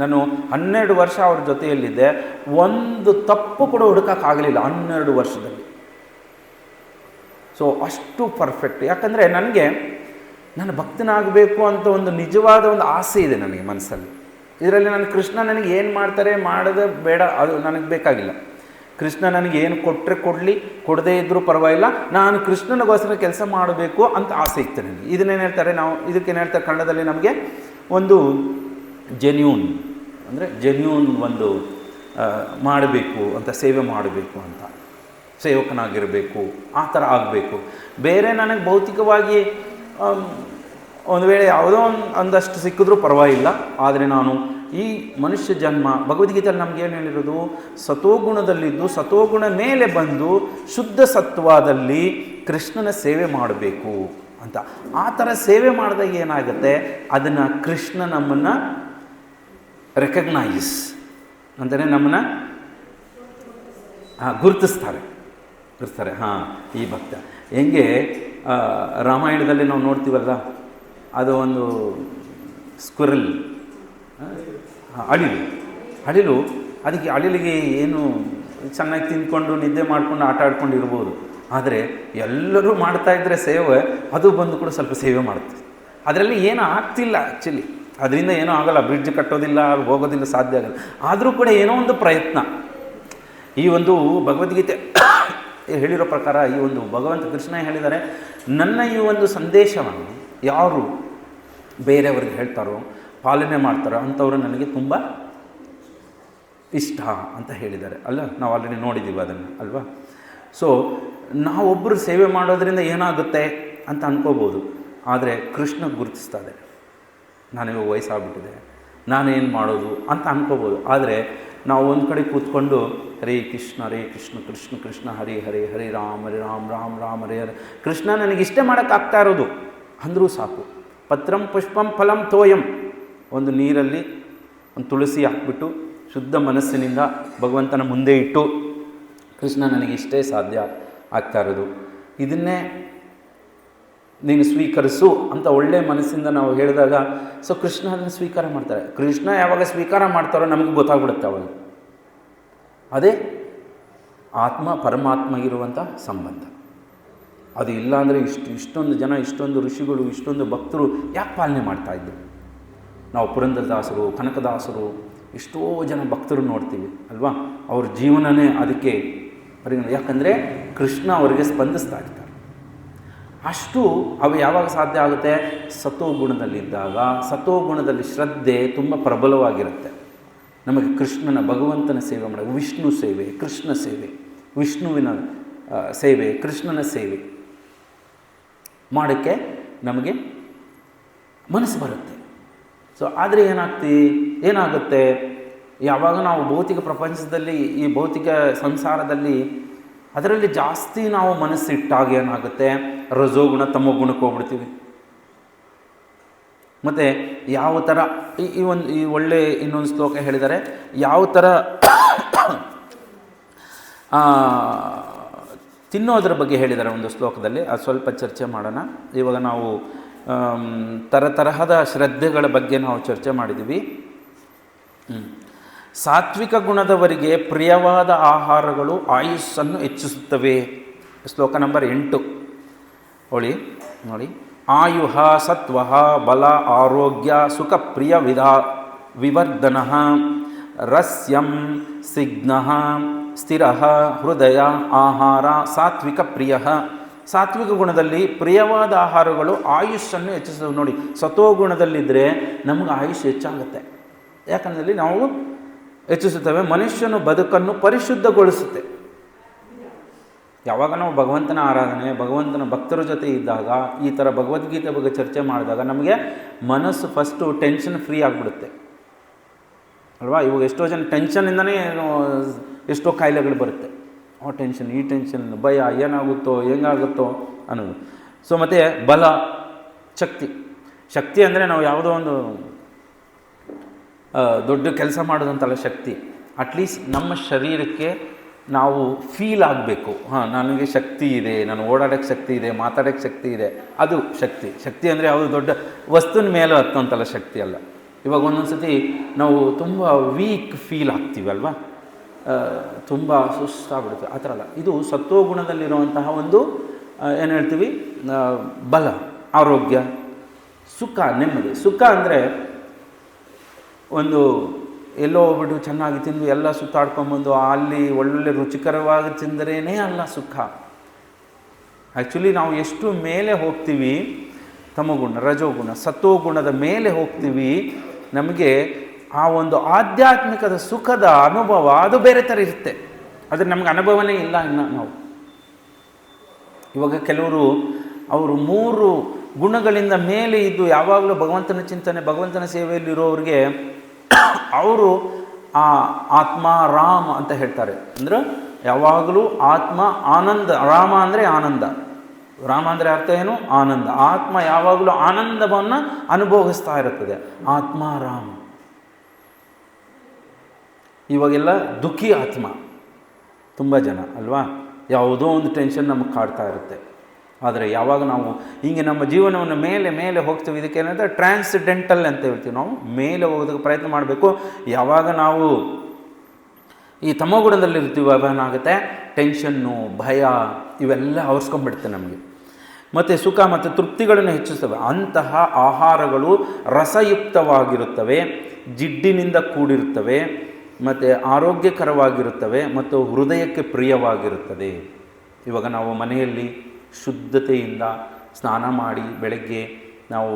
ನಾನು 12 ವರ್ಷ ಅವ್ರ ಜೊತೆಯಲ್ಲಿದ್ದೆ, ಒಂದು ತಪ್ಪು ಕೂಡ ಹುಡುಕೋಕ್ಕಾಗಲಿಲ್ಲ 12 ವರ್ಷದಲ್ಲಿ. ಸೊ ಅಷ್ಟು ಪರ್ಫೆಕ್ಟ್. ಯಾಕಂದರೆ ನನಗೆ ನಾನು ಭಕ್ತನಾಗಬೇಕು ಅಂತ ಒಂದು ನಿಜವಾದ ಒಂದು ಆಸೆ ಇದೆ ನನಗೆ ಮನಸ್ಸಲ್ಲಿ. ಇದರಲ್ಲಿ ನಾನು ಕೃಷ್ಣ ನನಗೆ ಏನು ಮಾಡ್ತಾರೆ ಮಾಡೋದು ಬೇಡ, ಅದು ನನಗೆ ಬೇಕಾಗಿಲ್ಲ. ಕೃಷ್ಣ ನನಗೆ ಏನು ಕೊಟ್ಟರೆ ಕೊಡಲಿ, ಕೊಡದೇ ಇದ್ದರೂ ಪರವಾಗಿಲ್ಲ, ನಾನು ಕೃಷ್ಣನಿಗೋಸ್ಕರ ಕೆಲಸ ಮಾಡಬೇಕು ಅಂತ ಆಸೆ ಇತ್ತು ನನಗೆ. ಇದನ್ನೇನು ಹೇಳ್ತಾರೆ, ನಾವು ಇದಕ್ಕೇನು ಹೇಳ್ತಾರೆ ಕನ್ನಡದಲ್ಲಿ ನಮಗೆ ಒಂದು ಜೆನ್ಯೂನ್ ಅಂದರೆ ಒಂದು ಮಾಡಬೇಕು ಅಂತ, ಸೇವೆ ಮಾಡಬೇಕು ಅಂತ, ಸೇವಕನಾಗಿರಬೇಕು, ಆ ಥರ ಆಗಬೇಕು. ಬೇರೆ ನನಗೆ ಭೌತಿಕವಾಗಿ ಒಂದು ವೇಳೆ ಯಾವುದೋ ಒಂದಷ್ಟು ಸಿಕ್ಕಿದ್ರೂ ಪರವಾಗಿಲ್ಲ, ಆದರೆ ನಾನು ಈ ಮನುಷ್ಯ ಜನ್ಮ ಭಗವದ್ಗೀತೆಯಲ್ಲಿ ನಮಗೇನು ಹೇಳಿರೋದು, ಸತೋಗುಣದಲ್ಲಿದ್ದು ಸತೋಗುಣ ಮೇಲೆ ಬಂದು ಶುದ್ಧ ಸತ್ವದಲ್ಲಿ ಕೃಷ್ಣನ ಸೇವೆ ಮಾಡಬೇಕು ಅಂತ. ಆ ಥರ ಸೇವೆ ಮಾಡಿದಾಗ ಏನಾಗುತ್ತೆ, ಅದನ್ನು ಕೃಷ್ಣ ನಮ್ಮನ್ನು ರೆಕಗ್ನೈಸ್ ಅಂದರೆ ನಮ್ಮನ್ನು ಗುರುತಿಸ್ತಾರೆ. ಹಾಂ, ಈ ಭಕ್ತ ಹೆಂಗೆ ರಾಮಾಯಣದಲ್ಲಿ ನಾವು ನೋಡ್ತೀವಲ್ಲ, ಅದು ಒಂದು ಸ್ಕ್ವಿರಲ್, ಅಳಿಲು ಅದಕ್ಕೆ ಅಳಿಲಿಗೆ ಏನು ಚೆನ್ನಾಗಿ ತಿಂದ್ಕೊಂಡು ನಿದ್ದೆ ಮಾಡ್ಕೊಂಡು ಆಟ ಆಡ್ಕೊಂಡು ಇರ್ಬೋದು. ಆದರೆ ಎಲ್ಲರೂ ಮಾಡ್ತಾಯಿದ್ರೆ ಸೇವೆ, ಅದು ಬಂದು ಕೂಡ ಸ್ವಲ್ಪ ಸೇವೆ ಮಾಡುತ್ತೆ. ಅದರಲ್ಲಿ ಏನೂ ಆಗ್ತಿಲ್ಲ ಆ್ಯಕ್ಚುಲಿ, ಅದರಿಂದ ಏನೂ ಆಗೋಲ್ಲ, ಬ್ರಿಡ್ಜ್ ಕಟ್ಟೋದಿಲ್ಲ, ಹೋಗೋದಿಲ್ಲ, ಸಾಧ್ಯ ಆಗಲ್ಲ. ಆದರೂ ಕೂಡ ಏನೋ ಒಂದು ಪ್ರಯತ್ನ. ಈ ಒಂದು ಭಗವದ್ಗೀತೆ ಹೇಳಿರೋ ಪ್ರಕಾರ ಈ ಒಂದು ಭಗವಂತ ಕೃಷ್ಣ ಹೇಳಿದ್ದಾರೆ, ನನ್ನ ಈ ಒಂದು ಸಂದೇಶವನ್ನು ಯಾರು ಬೇರೆಯವ್ರಿಗೆ ಹೇಳ್ತಾರೋ, ಪಾಲನೆ ಮಾಡ್ತಾರೋ ಅಂಥವರು ನನಗೆ ತುಂಬ ಇಷ್ಟ ಅಂತ ಹೇಳಿದ್ದಾರೆ ಅಲ್ಲ. ನಾವು ಆಲ್ರೆಡಿ ನೋಡಿದ್ದೀವಿ ಅದನ್ನು ಅಲ್ವಾ. ಸೊ ನಾವೊಬ್ಬರು ಸೇವೆ ಮಾಡೋದ್ರಿಂದ ಏನಾಗುತ್ತೆ ಅಂತ ಅನ್ಕೋಬೋದು, ಆದರೆ ಕೃಷ್ಣ ಗುರುತಿಸ್ತಾ ಇದೆ. ನಾನಿವಾಗ ವಯಸ್ಸಾಗ್ಬಿಟ್ಟಿದೆ, ನಾನೇನು ಮಾಡೋದು ಅಂತ ಅನ್ಕೋಬೋದು. ಆದರೆ ನಾವು ಒಂದು ಕಡೆ ಕೂತ್ಕೊಂಡು ಹರೇ ಕೃಷ್ಣ ಕೃಷ್ಣ ಕೃಷ್ಣ ಹರೇ ಹರೇ, ಹರೇ ರಾಮ್ ರಾಮ್ ರಾಮ್ ಹರೇ ಹರೇ, ಕೃಷ್ಣ ನನಗಿಷ್ಟೇ ಮಾಡೋಕ್ಕಾಗ್ತಾ ಇರೋದು ಅಂದರೂ ಸಾಕು. ಪತ್ರಂ ಪುಷ್ಪಂ ಫಲಂ ತೋಯಂ, ಒಂದು ನೀರಲ್ಲಿ ಒಂದು ತುಳಸಿ ಹಾಕ್ಬಿಟ್ಟು ಶುದ್ಧ ಮನಸ್ಸಿನಿಂದ ಭಗವಂತನ ಮುಂದೆ ಇಟ್ಟು, ಕೃಷ್ಣ ನನಗಿಷ್ಟೇ ಸಾಧ್ಯ ಆಗ್ತಾ ಇರೋದು, ಇದನ್ನೇ ನೀನು ಸ್ವೀಕರಿಸು ಅಂತ ಒಳ್ಳೆಯ ಮನಸ್ಸಿಂದ ನಾವು ಹೇಳಿದಾಗ, ಸೊ ಕೃಷ್ಣ ಅದನ್ನು ಸ್ವೀಕಾರ ಮಾಡ್ತಾರೆ. ಕೃಷ್ಣ ಯಾವಾಗ ಸ್ವೀಕಾರ ಮಾಡ್ತಾರೋ ನಮಗೆ ಗೊತ್ತಾಗ್ಬಿಡುತ್ತೆ ಅವಾಗ. ಅದೇ ಆತ್ಮ ಪರಮಾತ್ಮ ಇರುವಂಥ ಸಂಬಂಧ. ಅದು ಇಲ್ಲ ಅಂದರೆ ಇಷ್ಟೊಂದು ಜನ, ಇಷ್ಟೊಂದು ಋಷಿಗಳು, ಇಷ್ಟೊಂದು ಭಕ್ತರು ಯಾಕೆ ಪಾಲನೆ ಮಾಡ್ತಾಯಿದ್ರು? ನಾವು ಪುರಂದರದಾಸರು, ಕನಕದಾಸರು, ಎಷ್ಟೋ ಜನ ಭಕ್ತರು ನೋಡ್ತೀವಿ ಅಲ್ವಾ. ಅವ್ರ ಜೀವನನೇ ಅದಕ್ಕೆ ಯಾಕಂದರೆ ಕೃಷ್ಣ ಅವರಿಗೆ ಸ್ಪಂದಿಸ್ತಾ ಇರ್ತಾರೆ. ಅಷ್ಟು ಅವು ಯಾವಾಗ ಸಾಧ್ಯ ಆಗುತ್ತೆ? ಸತೋಗುಣದಲ್ಲಿದ್ದಾಗ. ಸತೋಗುಣದಲ್ಲಿ ಶ್ರದ್ಧೆ ತುಂಬ ಪ್ರಬಲವಾಗಿರುತ್ತೆ. ನಮಗೆ ಕೃಷ್ಣನ, ಭಗವಂತನ ಸೇವೆ ಮಾಡೋದು, ವಿಷ್ಣು ಸೇವೆ, ಕೃಷ್ಣ ಸೇವೆ, ವಿಷ್ಣುವಿನ ಸೇವೆ, ಕೃಷ್ಣನ ಸೇವೆ ಮಾಡೋಕ್ಕೆ ನಮಗೆ ಮನಸ್ಸು ಬರುತ್ತೆ. ಸೊ ಆದರೆ ಏನಾಗುತ್ತೆ, ಯಾವಾಗ ನಾವು ಭೌತಿಕ ಪ್ರಪಂಚದಲ್ಲಿ, ಈ ಭೌತಿಕ ಸಂಸಾರದಲ್ಲಿ ಅದರಲ್ಲಿ ಜಾಸ್ತಿ ನಾವು ಮನಸ್ಸಿಟ್ಟಾಗ ಏನಾಗುತ್ತೆ, ರಜೋಗುಣ ತಮೋಗುಣಕ್ಕೆ ಹೋಗ್ಬಿಡ್ತೀವಿ. ಮತ್ತು ಯಾವ ಥರ ಈ ಒಳ್ಳೆ ಇನ್ನೊಂದು ಶ್ಲೋಕ ಹೇಳಿದ್ದಾರೆ, ಯಾವ ಥರ ತಿನ್ನೋದ್ರ ಬಗ್ಗೆ ಹೇಳಿದ್ದಾರೆ ಒಂದು ಶ್ಲೋಕದಲ್ಲಿ. ಅದು ಸ್ವಲ್ಪ ಚರ್ಚೆ ಮಾಡೋಣ. ಇವಾಗ ನಾವು ತರತರಹದ ಶ್ರದ್ಧೆಗಳ ಬಗ್ಗೆ ನಾವು ಚರ್ಚೆ ಮಾಡಿದ್ದೀವಿ. ಸಾತ್ವಿಕ ಗುಣದವರಿಗೆ ಪ್ರಿಯವಾದ ಆಹಾರಗಳು ಆಯುಸ್ಸನ್ನು ಹೆಚ್ಚಿಸುತ್ತವೆ. ಶ್ಲೋಕ ನಂಬರ್ 8 ನೋಡಿ. ಆಯುಃ ಸತ್ವಃ ಬಲ ಆರೋಗ್ಯ ಸುಖ ಪ್ರಿಯ ವಿವರ್ಧನಃ ರಸ್ಯಂ ಸಿಗ್ನಃ ಸ್ಥಿರಃ ಹೃದಯ ಆಹಾರ ಸಾತ್ವಿಕ ಪ್ರಿಯಃ. ಸಾತ್ವಿಕ ಗುಣದಲ್ಲಿ ಪ್ರಿಯವಾದ ಆಹಾರಗಳು ಆಯುಷನ್ನು ಹೆಚ್ಚಿಸೋದು. ನೋಡಿ, ಸತ್ವಗುಣದಲ್ಲಿದ್ದರೆ ನಮಗೆ ಆಯುಷ್ ಹೆಚ್ಚಾಗುತ್ತೆ. ಯಾಕಂದರೆ ನಾವು ಹೆಚ್ಚಿಸುತ್ತವೆ. ಮನುಷ್ಯನ ಬದುಕನ್ನು ಪರಿಶುದ್ಧಗೊಳಿಸುತ್ತೆ. ಯಾವಾಗ ನಾವು ಭಗವಂತನ ಆರಾಧನೆ, ಭಗವಂತನ ಭಕ್ತರ ಜೊತೆ ಇದ್ದಾಗ, ಈ ಥರ ಭಗವದ್ಗೀತೆ ಬಗ್ಗೆ ಚರ್ಚೆ ಮಾಡಿದಾಗ ನಮಗೆ ಮನಸ್ಸು ಫಸ್ಟು ಟೆನ್ಷನ್ ಫ್ರೀ ಆಗಿಬಿಡುತ್ತೆ ಅಲ್ವಾ. ಇವಾಗ ಎಷ್ಟೋ ಜನ ಟೆನ್ಷನಿಂದನೇ ಎಷ್ಟೋ ಕಾಯಿಲೆಗಳು ಬರುತ್ತೆ. ಟೆನ್ಷನ್, ಈ ಟೆನ್ಷನ್, ಭಯ, ಏನಾಗುತ್ತೋ ಹೆಂಗಾಗುತ್ತೋ ಅನ್ನೋದು. ಸೊ ಮತ್ತು ಬಲ, ಶಕ್ತಿ ಅಂದರೆ ನಾವು ಯಾವುದೋ ಒಂದು ದೊಡ್ಡ ಕೆಲಸ ಮಾಡೋದಂತಲ್ಲ ಶಕ್ತಿ. ಅಟ್ಲೀಸ್ಟ್ ನಮ್ಮ ಶರೀರಕ್ಕೆ ನಾವು ಫೀಲ್ ಆಗಬೇಕು, ನನಗೆ ಶಕ್ತಿ ಇದೆ, ನಾನು ಓಡಾಡೋಕ್ಕೆ ಶಕ್ತಿ ಇದೆ, ಮಾತಾಡೋಕ್ಕೆ ಶಕ್ತಿ ಇದೆ, ಅದು ಶಕ್ತಿ ಅಂದರೆ ಯಾವುದು ದೊಡ್ಡ ವಸ್ತುವಿನ ಮೇಲೆ ಹತ್ತೋಂತಲ್ಲ ಶಕ್ತಿ ಅಲ್ಲ. ಇವಾಗ ಒಂದೊಂದು ಸತಿ ನಾವು ತುಂಬ ವೀಕ್ ಫೀಲ್ ಆಗ್ತೀವಿ ಅಲ್ವಾ, ತುಂಬ ಸುಸ್ತಾಗ್ಬಿಡುತ್ತೆ. ಆ ಥರ ಅಲ್ಲ. ಇದು ಸತ್ವಗುಣದಲ್ಲಿರುವಂತಹ ಒಂದು ಏನು ಹೇಳ್ತೀವಿ, ಬಲ, ಆರೋಗ್ಯ, ಸುಖ, ನೆಮ್ಮದಿ. ಸುಖ ಅಂದರೆ ಒಂದು ಎಲ್ಲೋ ಹೋಗ್ಬಿಟ್ಟು ಚೆನ್ನಾಗಿ ತಿಂದು ಎಲ್ಲ ಸುತ್ತಾಡ್ಕೊಂಬಂದು ಅಲ್ಲಿ ಒಳ್ಳೊಳ್ಳೆ ರುಚಿಕರವಾಗಿ ತಿಂದರೇನೇ ಅಲ್ಲ ಸುಖ. ಆ್ಯಕ್ಚುಲಿ ನಾವು ಎಷ್ಟು ಮೇಲೆ ಹೋಗ್ತೀವಿ, ತಮೋಗುಣ, ರಜೋಗುಣ, ಸತ್ವಗುಣದ ಮೇಲೆ ಹೋಗ್ತೀವಿ, ನಮಗೆ ಆ ಒಂದು ಆಧ್ಯಾತ್ಮಿಕದ ಸುಖದ ಅನುಭವ ಅದು ಬೇರೆ ಥರ ಇರುತ್ತೆ. ಆದರೆ ನಮ್ಗೆ ಅನುಭವನೇ ಇಲ್ಲ ಇನ್ನು. ನಾವು ಇವಾಗ ಕೆಲವರು ಅವರು 3 ಗುಣಗಳಿಂದ ಮೇಲೆ ಇದ್ದು ಯಾವಾಗಲೂ ಭಗವಂತನ ಚಿಂತನೆ, ಭಗವಂತನ ಸೇವೆಯಲ್ಲಿರೋರಿಗೆ ಅವರು ಆ ಆತ್ಮ ರಾಮ ಅಂತ ಹೇಳ್ತಾರೆ. ಅಂದರೆ ಯಾವಾಗಲೂ ಆತ್ಮ ಆನಂದ, ರಾಮ ಅಂದರೆ ಆನಂದ, ರಾಮ ಅಂದರೆ ಅರ್ಥ ಏನು, ಆನಂದ. ಆತ್ಮ ಯಾವಾಗಲೂ ಆನಂದವನ್ನು ಅನುಭವಿಸ್ತಾ ಇರುತ್ತದೆ, ಆತ್ಮ ರಾಮ. ಇವಾಗೆಲ್ಲ ದುಃಖಿ ಆತ್ಮ ತುಂಬ ಜನ ಅಲ್ವಾ, ಯಾವುದೋ ಒಂದು ಟೆನ್ಷನ್ ನಮಗೆ ಕಾಡ್ತಾ ಇರುತ್ತೆ. ಆದರೆ ಯಾವಾಗ ನಾವು ಹೀಗೆ ನಮ್ಮ ಜೀವನವನ್ನು ಮೇಲೆ ಹೋಗ್ತೀವಿ, ಇದಕ್ಕೆ ಏನಂದರೆ ಟ್ರಾನ್ಸಿಡೆಂಟಲ್ ಅಂತ ಹೇಳ್ತೀವಿ. ನಾವು ಮೇಲೆ ಹೋಗೋದಕ್ಕೆ ಪ್ರಯತ್ನ ಮಾಡಬೇಕು. ಯಾವಾಗ ನಾವು ಈ ತಮೋಗುಣದಲ್ಲಿರ್ತೀವಿ ಅವೇನಾಗುತ್ತೆ, ಟೆನ್ಷನ್ನು, ಭಯ ಇವೆಲ್ಲ ಆವರಿಸ್ಕೊಂಡ್ಬಿಡುತ್ತೆ ನಮಗೆ. ಮತ್ತು ಸುಖ ಮತ್ತು ತೃಪ್ತಿಗಳನ್ನು ಹೆಚ್ಚಿಸ್ತವೆ. ಅಂತಹ ಆಹಾರಗಳು ರಸಯುಕ್ತವಾಗಿರುತ್ತವೆ, ಜಿಡ್ಡಿನಿಂದ ಕೂಡಿರುತ್ತವೆ, ಮತ್ತು ಆರೋಗ್ಯಕರವಾಗಿರುತ್ತವೆ ಮತ್ತು ಹೃದಯಕ್ಕೆ ಪ್ರಿಯವಾಗಿರುತ್ತದೆ. ಇವಾಗ ನಾವು ಮನೆಯಲ್ಲಿ ಶುದ್ಧತೆಯಿಂದ ಸ್ನಾನ ಮಾಡಿ ಬೆಳಗ್ಗೆ ನಾವು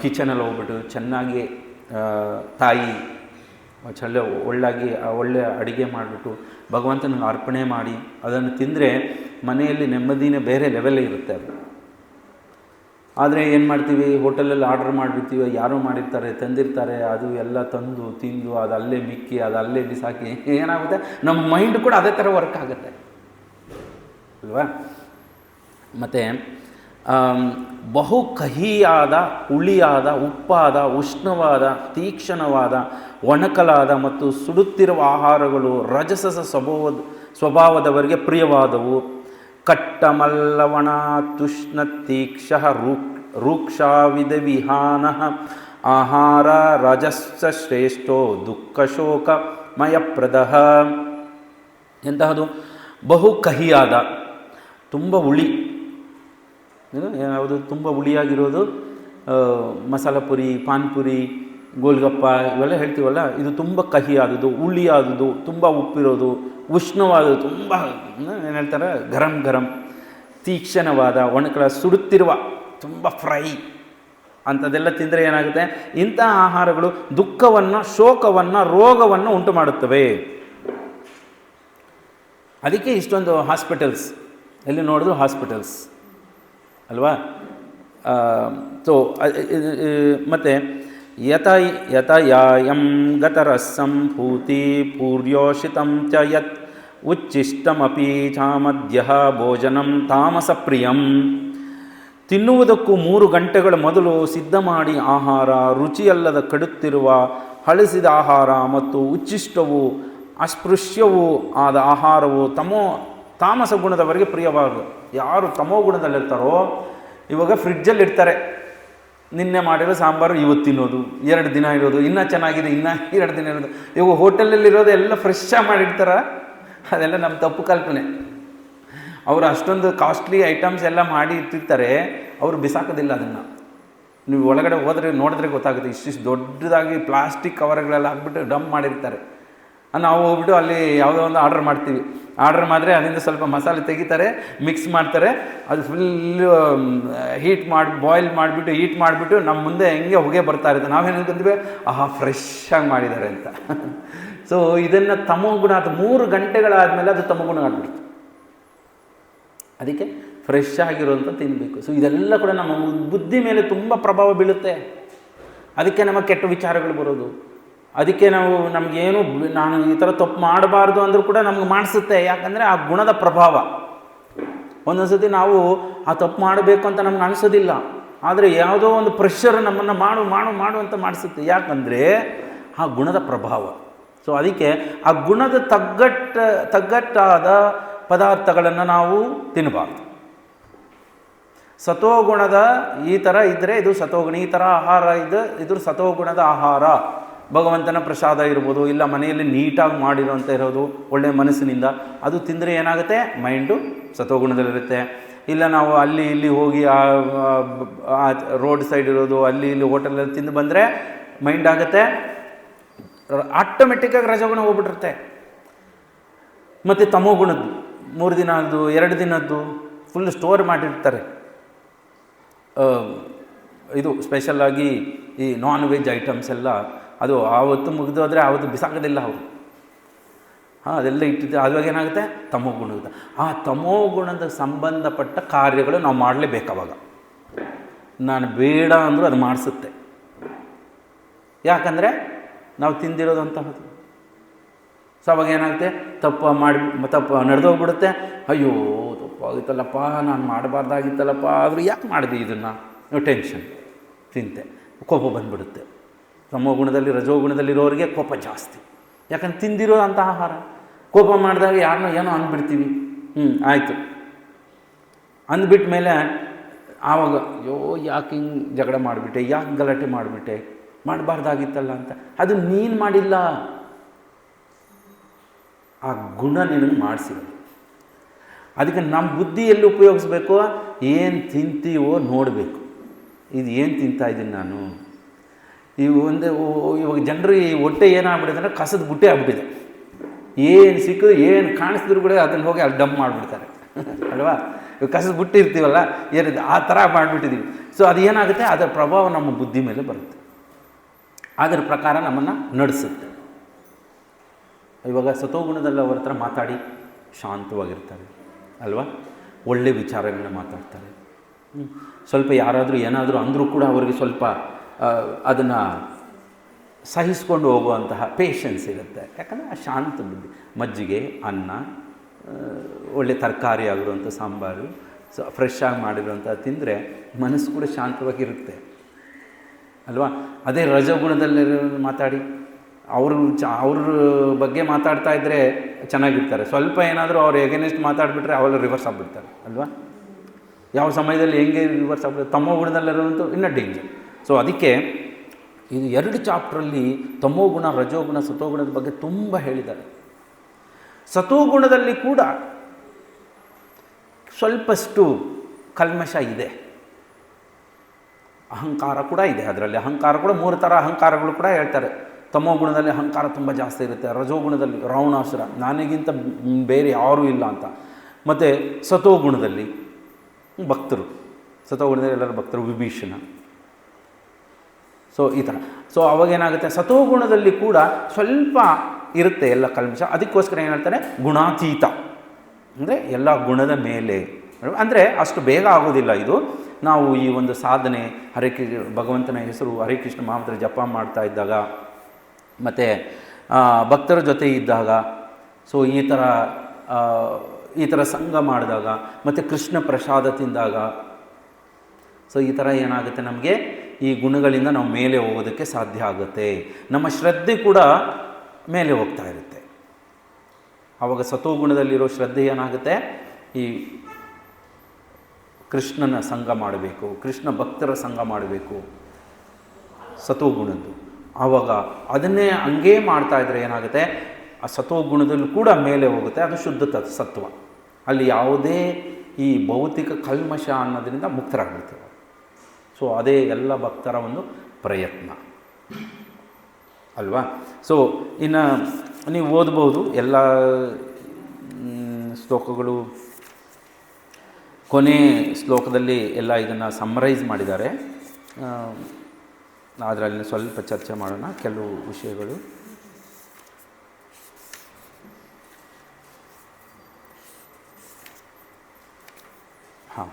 ಕಿಚನಲ್ಲಿ ಹೋಗ್ಬಿಟ್ಟು ಚೆನ್ನಾಗಿ ತಾಯಿ ಒಳ್ಳೆ ಅಡುಗೆ ಮಾಡಿಬಿಟ್ಟು ಭಗವಂತನಿಗೆ ಅರ್ಪಣೆ ಮಾಡಿ ಅದನ್ನು ತಿಂದರೆ ಮನೆಯಲ್ಲಿ ನೆಮ್ಮದಿನೇ ಬೇರೆ ಲೆವೆಲೇ ಇರುತ್ತೆ ಅದು. ಆದರೆ ಏನು ಮಾಡ್ತೀವಿ, ಹೋಟೆಲಲ್ಲಿ ಆರ್ಡ್ರ್ ಮಾಡಿರ್ತೀವಿ, ಯಾರೋ ಮಾಡಿರ್ತಾರೆ, ತಂದಿರ್ತಾರೆ, ಅದು ಎಲ್ಲ ತಂದು ತಿಂದು ಅದು ಅಲ್ಲೇ ಮಿಕ್ಕಿ ಅದು ಅಲ್ಲೇ ಬಿಸಾಕಿ ಏನಾಗುತ್ತೆ, ನಮ್ಮ ಮೈಂಡ್ ಕೂಡ ಅದೇ ಥರ ವರ್ಕ್ ಆಗುತ್ತೆ ಅಲ್ವಾ. ಮತ್ತು ಬಹು ಕಹಿಯಾದ, ಹುಳಿಯಾದ, ಉಪ್ಪಾದ, ಉಷ್ಣವಾದ, ತೀಕ್ಷ್ಣವಾದ, ಒಣಕಲಾದ ಮತ್ತು ಸುಡುತ್ತಿರುವ ಆಹಾರಗಳು ರಜಸಸ ಸ್ವಭಾವದವರಿಗೆ ಪ್ರಿಯವಾದವು. ಕಟ್ಟಮಲ್ಲವಣ ತುಷ್ಣ ತೀಕ್ಷ ರೂಕ್ಷಾವಿದ ವಿಹಾನ ಆಹಾರ ರಜಸ್ಸ ಶ್ರೇಷ್ಠೋ ದುಃಖ ಶೋಕಮಯಪ್ರದ. ಎಂತಹದು? ಬಹು ಕಹಿಯಾದ, ತುಂಬ ಹುಳಿ. ಯಾವುದು ತುಂಬ ಹುಳಿಯಾಗಿರೋದು? ಮಸಾಲ ಪುರಿ, ಪಾನ್ಪುರಿ, ಗೋಲ್ಗಪ್ಪ ಇವೆಲ್ಲ ಹೇಳ್ತೀವಲ್ಲ, ಇದು ತುಂಬ ಕಹಿಯಾದದು, ಹುಳಿಯಾದದು, ತುಂಬ ಉಪ್ಪಿರೋದು, ಉಷ್ಣವಾದದ್ದು, ತುಂಬ ಏನು ಹೇಳ್ತಾರೆ ಗರಂ, ತೀಕ್ಷ್ಣವಾದ, ಒಣಕಲ, ಸುಡುತ್ತಿರುವ, ತುಂಬ ಫ್ರೈ ಅಂಥದ್ದೆಲ್ಲ ತಿಂದರೆ ಏನಾಗುತ್ತೆ, ಇಂತಹ ಆಹಾರಗಳು ದುಃಖವನ್ನು, ಶೋಕವನ್ನು, ರೋಗವನ್ನು ಉಂಟು ಮಾಡುತ್ತವೆ. ಅದಕ್ಕೆ ಇಷ್ಟೊಂದು ಹಾಸ್ಪಿಟಲ್ಸ್, ಎಲ್ಲಿ ನೋಡಿದ್ರು ಹಾಸ್ಪಿಟಲ್ಸ್ ಅಲ್ವಾ. ಸೊ ಮತ್ತು ಯತಯಾಯಂ ಗತರಸಂ ಭೂತಿ ಪೂರ್ಯೋಷಿತಂ ಚ ಯತ್ ಉಚ್ಚಿಷ್ಟಮಪಿ ಚಾಮದ್ಯ ಭೋಜನಂ ತಾಮಸ ಪ್ರಿಯಂ. ತಿನ್ನುವುದಕ್ಕೂ 3 ಗಂಟೆಗಳ ಮೊದಲು ಸಿದ್ಧ ಮಾಡಿ ಆಹಾರ, ರುಚಿಯಲ್ಲದ ಕಡುತ್ತಿರುವ ಹಳಸಿದ ಆಹಾರ ಮತ್ತು ಉಚ್ಚಿಷ್ಟವೂ ಅಸ್ಪೃಶ್ಯವೂ ಆದ ಆಹಾರವು ತಾಮಸ ಗುಣದವರಿಗೆ ಪ್ರಿಯವಾಗದು. ಯಾರು ತಮೋ ಗುಣದಲ್ಲಿರ್ತಾರೋ, ಇವಾಗ ಫ್ರಿಡ್ಜಲ್ಲಿ ಇಡ್ತಾರೆ ನಿನ್ನೆ ಮಾಡಿರೋ ಸಾಂಬಾರು ಇವತ್ತು ತಿನ್ನೋದು, 2 ದಿನ ಇರೋದು, ಇನ್ನೂ ಚೆನ್ನಾಗಿದೆ ಇನ್ನೂ 2 ದಿನ ಇರೋದು. ಇವಾಗ ಹೋಟೆಲಲ್ಲಿರೋದು ಎಲ್ಲ ಫ್ರೆಶ್ಶಾಗಿ ಮಾಡಿರ್ತಾರ, ಅದೆಲ್ಲ ನಮ್ಮ ತಪ್ಪು ಕಲ್ಪನೆ. ಅವರು ಅಷ್ಟೊಂದು ಕಾಸ್ಟ್ಲಿ ಐಟಮ್ಸ್ ಎಲ್ಲ ಮಾಡಿ ಇಟ್ಟಿರ್ತಾರೆ, ಅವರು ಬಿಸಾಕೋದಿಲ್ಲ ಅದನ್ನು. ನೀವು ಒಳಗಡೆ ಹೋದರೆ ನೋಡಿದ್ರೆ ಗೊತ್ತಾಗುತ್ತೆ, ಇಷ್ಟಿಷ್ಟು ದೊಡ್ಡದಾಗಿ ಪ್ಲಾಸ್ಟಿಕ್ ಕವರ್ಗಳೆಲ್ಲ ಹಾಕ್ಬಿಟ್ಟು ಡಂಪ್ ಮಾಡಿರ್ತಾರೆ. ನಾವು ಹೋಗ್ಬಿಟ್ಟು ಅಲ್ಲಿ ಯಾವುದೋ ಒಂದು ಆರ್ಡ್ರ್ ಮಾಡ್ತೀವಿ, ಆರ್ಡ್ರ್ ಮಾಡಿದ್ರೆ ಅದರಿಂದ ಸ್ವಲ್ಪ ಮಸಾಲೆ ತೆಗಿತಾರೆ, ಮಿಕ್ಸ್ ಮಾಡ್ತಾರೆ, ಅದು ಫುಲ್ಲು ಬಾಯ್ಲ್ ಮಾಡಿಬಿಟ್ಟು ಹೀಟ್ ಮಾಡಿಬಿಟ್ಟು ನಮ್ಮ ಮುಂದೆ ಹೆಂಗೆ ಹೊಗೆ ಬರ್ತಾ ಇರುತ್ತೆ. ನಾವೇನು ಅನ್ಕೊಂತೀವಿ, ಫ್ರೆಶ್ಶಾಗಿ ಮಾಡಿದ್ದಾರೆ ಅಂತ. ಸೊ ಇದನ್ನು ತಮೋಗುಣ ಅದು 3 ಗಂಟೆಗಳಾದಮೇಲೆ ಅದು ತಮೋಗುಣ ಆಗಿಬಿಡುತ್ತೆ. ಅದಕ್ಕೆ ಫ್ರೆಶ್ ಆಗಿರುವಂಥ ತಿನ್ನಬೇಕು. ಸೊ ಇದೆಲ್ಲ ಕೂಡ ನಮ್ಮ ಬುದ್ಧಿ ಮೇಲೆ ತುಂಬ ಪ್ರಭಾವ ಬೀಳುತ್ತೆ. ಅದಕ್ಕೆ ನಮ್ಮ ಕೆಟ್ಟ ವಿಚಾರಗಳು ಬರೋದು. ಅದಕ್ಕೆ ನಮಗೇನು ನಾನು ಈ ಥರ ತಪ್ಪು ಮಾಡಬಾರ್ದು ಅಂದರೂ ಕೂಡ ನಮ್ಗೆ ಮಾಡಿಸುತ್ತೆ. ಯಾಕಂದರೆ ಆ ಗುಣದ ಪ್ರಭಾವ. ಒಂದೊಂದು ಸತಿ ನಾವು ಆ ತಪ್ಪು ಮಾಡಬೇಕು ಅಂತ ನಮ್ಗೆ ಅನಿಸೋದಿಲ್ಲ, ಆದರೆ ಯಾವುದೋ ಒಂದು ಪ್ರೆಷರ್ ನಮ್ಮನ್ನು ಮಾಡು ಅಂತ ಮಾಡಿಸುತ್ತೆ. ಯಾಕಂದರೆ ಆ ಗುಣದ ಪ್ರಭಾವ. ಸೊ ಅದಕ್ಕೆ ಆ ಗುಣದ ತಗ್ಗಟ್ಟಾದ ಪದಾರ್ಥಗಳನ್ನು ನಾವು ತಿನ್ನಬಾರ್ದು. ಸತೋಗುಣದ ಈ ಥರ ಇದ್ದರೆ ಇದು ಸತೋಗುಣ, ಈ ಥರ ಆಹಾರ ಇದು ಸತೋಗುಣದ ಆಹಾರ. ಭಗವಂತನ ಪ್ರಸಾದ ಇರ್ಬೋದು, ಇಲ್ಲ ಮನೆಯಲ್ಲಿ ನೀಟಾಗಿ ಮಾಡಿರೋಂಥ ಇರೋದು ಒಳ್ಳೆಯ ಮನಸ್ಸಿನಿಂದ ಅದು ತಿಂದರೆ ಏನಾಗುತ್ತೆ, ಮೈಂಡು ಸತೋಗುಣದಲ್ಲಿರುತ್ತೆ. ಇಲ್ಲ ನಾವು ಅಲ್ಲಿ ಇಲ್ಲಿ ಹೋಗಿ ಆ ರೋಡ್ ಸೈಡ್ ಇರೋದು ಅಲ್ಲಿ ಇಲ್ಲಿ ಹೋಟೆಲಲ್ಲಿ ತಿಂದು ಬಂದರೆ ಮೈಂಡ್ ಆಗುತ್ತೆ ಆಟೋಮೆಟಿಕ್ಕಾಗಿ ರಜೋಗುಣ ಹೋಗ್ಬಿಟ್ಟಿರುತ್ತೆ. ಮತ್ತು ತಮೋಗುಣದ್ದು 3 ದಿನದ್ದು 2 ದಿನದ್ದು ಫುಲ್ ಸ್ಟೋರ್ ಮಾಡಿರ್ತಾರೆ. ಇದು ಸ್ಪೆಷಲ್ಲಾಗಿ ಈ ನಾನ್ ವೆಜ್ ಐಟಮ್ಸ್ ಎಲ್ಲ ಅದು ಆವತ್ತು ಮುಗಿದೋದ್ರೆ ಆವತ್ತು ಬಿಸಾಕೋದಿಲ್ಲ ಅವರು. ಅದೆಲ್ಲ ಇಟ್ಟಿದ್ದೆ. ಅವಾಗ ಏನಾಗುತ್ತೆ, ತಮೋಗುಣದ ಆ ತಮೋಗುಣದ ಸಂಬಂಧಪಟ್ಟ ಕಾರ್ಯಗಳು ನಾವು ಮಾಡಲೇಬೇಕು. ಅವಾಗ ನಾನು ಬೇಡ ಅಂದರೂ ಅದು ಮಾಡಿಸುತ್ತೆ. ಯಾಕಂದರೆ ನಾವು ತಿಂದಿರೋದಂತಹದ್ದು. ಸೊ ಅವಾಗ ಏನಾಗುತ್ತೆ, ತಪ್ಪು ನಡೆದೋಗ್ಬಿಡುತ್ತೆ. ಅಯ್ಯೋ ತಪ್ಪಾಗಿತ್ತಲ್ಲಪ್ಪ, ನಾನು ಮಾಡಬಾರ್ದಾಗಿತ್ತಲ್ಲಪ್ಪ, ಆದರೂ ಯಾಕೆ ಮಾಡಿದೆ ಇದನ್ನು, ಟೆನ್ಷನ್, ಚಿಂತೆ, ಕೋಪ ಬಂದುಬಿಡುತ್ತೆ. ತಮೋಗುಣದಲ್ಲಿ ರಜೋಗುಣದಲ್ಲಿರೋರಿಗೆ ಕೋಪ ಜಾಸ್ತಿ. ಯಾಕಂದ್ರೆ ತಿಂದಿರೋ ಅಂಥ ಆಹಾರ. ಕೋಪ ಮಾಡಿದಾಗ ಯಾರನ್ನೋ ಏನೋ ಅಂದ್ಬಿಡ್ತೀವಿ, ಆಯಿತು ಅಂದ್ಬಿಟ್ಟ ಮೇಲೆ ಆವಾಗ ಅಯ್ಯೋ ಯಾಕೆ ಹಿಂಗೆ ಜಗಳ ಮಾಡಿಬಿಟ್ಟೆ, ಯಾಕೆ ಗಲಾಟೆ ಮಾಡಿಬಿಟ್ಟೆ, ಮಾಡಬಾರ್ದಾಗಿತ್ತಲ್ಲ ಅಂತ. ಅದು ನೀನು ಮಾಡಿಲ್ಲ, ಆ ಗುಣ ನಿನಗೆ ಮಾಡಿಸಿರೋದು. ಅದಕ್ಕೆ ನಮ್ಮ ಬುದ್ಧಿಯಲ್ಲಿ ಉಪಯೋಗಿಸ್ಬೇಕು. ಏನು ತಿಂತೀವೋ ನೋಡಬೇಕು, ಇದು ಏನು ತಿಂತಾಯಿದ್ದೀನಿ ನಾನು. ಇವಾಗ ಜನರು ಈ ಹೊಟ್ಟೆ ಏನಾಗ್ಬಿಟ್ಟಿದೆ ಅಂದರೆ ಕಸದ ಬುಟ್ಟೆ ಆಗ್ಬಿಟ್ಟಿದೆ. ಏನು ಸಿಕ್ಕಿದ್ರು ಏನು ಕಾಣಿಸಿದ್ರು ಕೂಡ ಅದನ್ನು ಹೋಗಿ ಅಲ್ಲಿ ಡಂಪ್ ಮಾಡಿಬಿಡ್ತಾರೆ ಅಲ್ವಾ. ಇವಾಗ ಕಸದ ಬುಟ್ಟಿ ಇರ್ತೀವಲ್ಲ, ಏನಿದೆ ಆ ಥರ ಮಾಡಿಬಿಟ್ಟಿದ್ದೀವಿ. ಸೊ ಅದು ಏನಾಗುತ್ತೆ, ಅದರ ಪ್ರಭಾವ ನಮ್ಮ ಬುದ್ಧಿ ಮೇಲೆ ಬರುತ್ತೆ, ಅದರ ಪ್ರಕಾರ ನಮ್ಮನ್ನು ನಡೆಸುತ್ತೆ. ಇವಾಗ ಸತೋಗುಣದಲ್ಲಿ ಅವ್ರ ಹತ್ರ ಮಾತಾಡಿ ಶಾಂತವಾಗಿರ್ತಾರೆ ಅಲ್ವಾ, ಒಳ್ಳೆ ವಿಚಾರಗಳನ್ನ ಮಾತಾಡ್ತಾರೆ. ಸ್ವಲ್ಪ ಯಾರಾದರೂ ಏನಾದರೂ ಅಂದರೂ ಕೂಡ ಅವರಿಗೆ ಸ್ವಲ್ಪ ಅದನ್ನು ಸಹಿಸ್ಕೊಂಡು ಹೋಗುವಂತಹ ಪೇಷನ್ಸ್ ಇರುತ್ತೆ. ಯಾಕಂದರೆ ಆ ಶಾಂತ ಬುದ್ಧಿ. ಮಜ್ಜಿಗೆ, ಅನ್ನ, ಒಳ್ಳೆ ತರಕಾರಿ ಆಗಿರುವಂಥ ಸಾಂಬಾರು, ಫ್ರೆಶ್ ಆಗಿ ಮಾಡಿರುವಂಥ ತಿಂದರೆ ಮನಸ್ಸು ಕೂಡ ಶಾಂತವಾಗಿರುತ್ತೆ ಅಲ್ವಾ. ಅದೇ ರಜಗುಣದಲ್ಲಿ ಮಾತಾಡಿ ಅವ್ರ ಬಗ್ಗೆ ಮಾತಾಡ್ತಾ ಇದ್ದರೆ ಚೆನ್ನಾಗಿರ್ತಾರೆ. ಸ್ವಲ್ಪ ಏನಾದರೂ ಅವ್ರು ಎಗೇನೆಸ್ಟ್ ಮಾತಾಡಿಬಿಟ್ರೆ ಅವೆಲ್ಲ ರಿವರ್ಸ್ ಆಗಿಬಿಡ್ತಾರೆ ಅಲ್ವಾ. ಯಾವ ಸಮಯದಲ್ಲಿ ಹೆಂಗೆ ರಿವರ್ಸ್ ಆಗ್ಬಿಡ್ತಾರೆ, ತಮೋಗುಣದಲ್ಲಿರೋಂಥ ಇನ್ನೂ ಡೇಂಜರ್. ಸೊ ಅದಕ್ಕೆ ಇದು 2 ಚಾಪ್ಟ್ರಲ್ಲಿ ತಮೋಗುಣ, ರಜೋಗುಣ, ಸತೋಗುಣದ ಬಗ್ಗೆ ತುಂಬ ಹೇಳಿದ್ದಾರೆ. ಸತೋಗುಣದಲ್ಲಿ ಕೂಡ ಸ್ವಲ್ಪಷ್ಟು ಕಲ್ಮಶ ಇದೆ, ಅಹಂಕಾರ ಕೂಡ ಇದೆ. ಅದರಲ್ಲಿ ಅಹಂಕಾರ ಕೂಡ 3 ಥರ ಅಹಂಕಾರಗಳು ಕೂಡ ಹೇಳ್ತಾರೆ. ತಮೋಗುಣದಲ್ಲಿ ಅಹಂಕಾರ ತುಂಬ ಜಾಸ್ತಿ ಇರುತ್ತೆ, ರಜೋಗುಣದಲ್ಲಿ ರಾವಣಾಸುರ, ನನಗಿಂತ ಬೇರೆ ಯಾರೂ ಇಲ್ಲ ಅಂತ. ಮತ್ತು ಸತೋಗುಣದಲ್ಲಿ ಭಕ್ತರು, ಸತೋಗುಣದಲ್ಲಿ ಎಲ್ಲರೂ ಭಕ್ತರು, ವಿಭೀಷಣ. ಸೊ ಈ ಥರ. ಸೊ ಅವಾಗೇನಾಗುತ್ತೆ, ಸತೋಗುಣದಲ್ಲಿ ಕೂಡ ಸ್ವಲ್ಪ ಇರುತ್ತೆ ಎಲ್ಲ ಕಲ್ಮಶ. ಅದಕ್ಕೋಸ್ಕರ ಏನು ಹೇಳ್ತಾರೆ, ಗುಣಾತೀತ ಅಂದರೆ ಎಲ್ಲ ಗುಣದ ಮೇಲೆ. ಅಂದರೆ ಅಷ್ಟು ಬೇಗ ಆಗೋದಿಲ್ಲ ಇದು. ನಾವು ಈ ಒಂದು ಸಾಧನೆ ಭಗವಂತನ ಹೆಸರು ಹರೇ ಕೃಷ್ಣ ಮಹಾಮಂತ್ರ ಜಪ ಮಾಡ್ತಾ ಇದ್ದಾಗ, ಮತ್ತು ಭಕ್ತರ ಜೊತೆ ಇದ್ದಾಗ, ಸೊ ಈ ಥರ ಸಂಘ ಮಾಡಿದಾಗ, ಮತ್ತು ಕೃಷ್ಣ ಪ್ರಸಾದ ತಿಂದಾಗ, ಸೊ ಈ ಥರ ಏನಾಗುತ್ತೆ, ನಮಗೆ ಈ ಗುಣಗಳಿಂದ ನಾವು ಮೇಲೆ ಹೋಗೋದಕ್ಕೆ ಸಾಧ್ಯ ಆಗುತ್ತೆ. ನಮ್ಮ ಶ್ರದ್ಧೆ ಕೂಡ ಮೇಲೆ ಹೋಗ್ತಾ ಇರುತ್ತೆ. ಆವಾಗ ಸತೋಗುಣದಲ್ಲಿರೋ ಶ್ರದ್ಧೆ ಏನಾಗುತ್ತೆ, ಈ ಕೃಷ್ಣನ ಸಂಘ ಮಾಡಬೇಕು, ಕೃಷ್ಣ ಭಕ್ತರ ಸಂಘ ಮಾಡಬೇಕು, ಸತೋಗುಣದ್ದು. ಆವಾಗ ಅದನ್ನೇ ಹಂಗೇ ಮಾಡ್ತಾಯಿದ್ರೆ ಏನಾಗುತ್ತೆ, ಆ ಸತೋಗುಣದಲ್ಲೂ ಕೂಡ ಮೇಲೆ ಹೋಗುತ್ತೆ, ಅದು ಶುದ್ಧ ಸತ್ವ. ಅಲ್ಲಿ ಯಾವುದೇ ಈ ಭೌತಿಕ ಕಲ್ಮಶ ಅನ್ನೋದರಿಂದ ಮುಕ್ತರಾಗ್ಬಿಡ್ತೇವೆ. ಸೊ ಅದೇ ಎಲ್ಲ ಭಕ್ತರ ಒಂದು ಪ್ರಯತ್ನ ಅಲ್ವಾ. ಸೊ ಇನ್ನು ನೀವು ಓದ್ಬೋದು ಎಲ್ಲ ಶ್ಲೋಕಗಳು. ಕೊನೆ ಶ್ಲೋಕದಲ್ಲಿ ಎಲ್ಲ ಇದನ್ನು ಸಮ್ಮರೈಸ್ ಮಾಡಿದ್ದಾರೆ. ಅದರಲ್ಲಿ ಸ್ವಲ್ಪ ಚರ್ಚೆ ಮಾಡೋಣ ಕೆಲವು ವಿಷಯಗಳು. ಹಾಂ,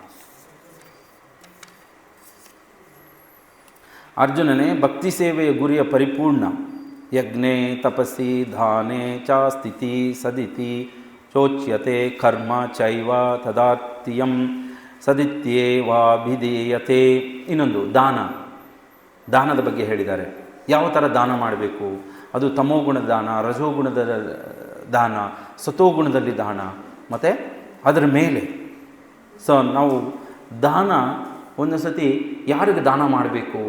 ಅರ್ಜುನನೇ, ಭಕ್ತಿ ಸೇವೆಯ ಗುರಿಯ ಪರಿಪೂರ್ಣ ಯಜ್ಞೆ ತಪಸ್ಸಿ ದಾನೆ ಚ ಸ್ಥಿತಿ ಸದಿತಿ ಚೋಚ್ಯತೆ ಕರ್ಮ ಚೈವ ತದಾತ್ಯಂ ಸದಿತ್ಯೇವಾಭಿಧೀಯತೆ. ಇನ್ನೊಂದು ದಾನದ ಬಗ್ಗೆ ಹೇಳಿದ್ದಾರೆ. ಯಾವ ಥರ ದಾನ ಮಾಡಬೇಕು, ಅದು ತಮೋಗುಣದ ದಾನ, ರಜೋಗುಣದ ದಾನ, ಸತೋಗುಣದಲ್ಲಿ ದಾನ, ಮತ್ತು ಅದರ ಮೇಲೆ. ಸೊ ನಾವು ದಾನ ಒಂದು ಸತಿ ಯಾರಿಗೆ ದಾನ ಮಾಡಬೇಕು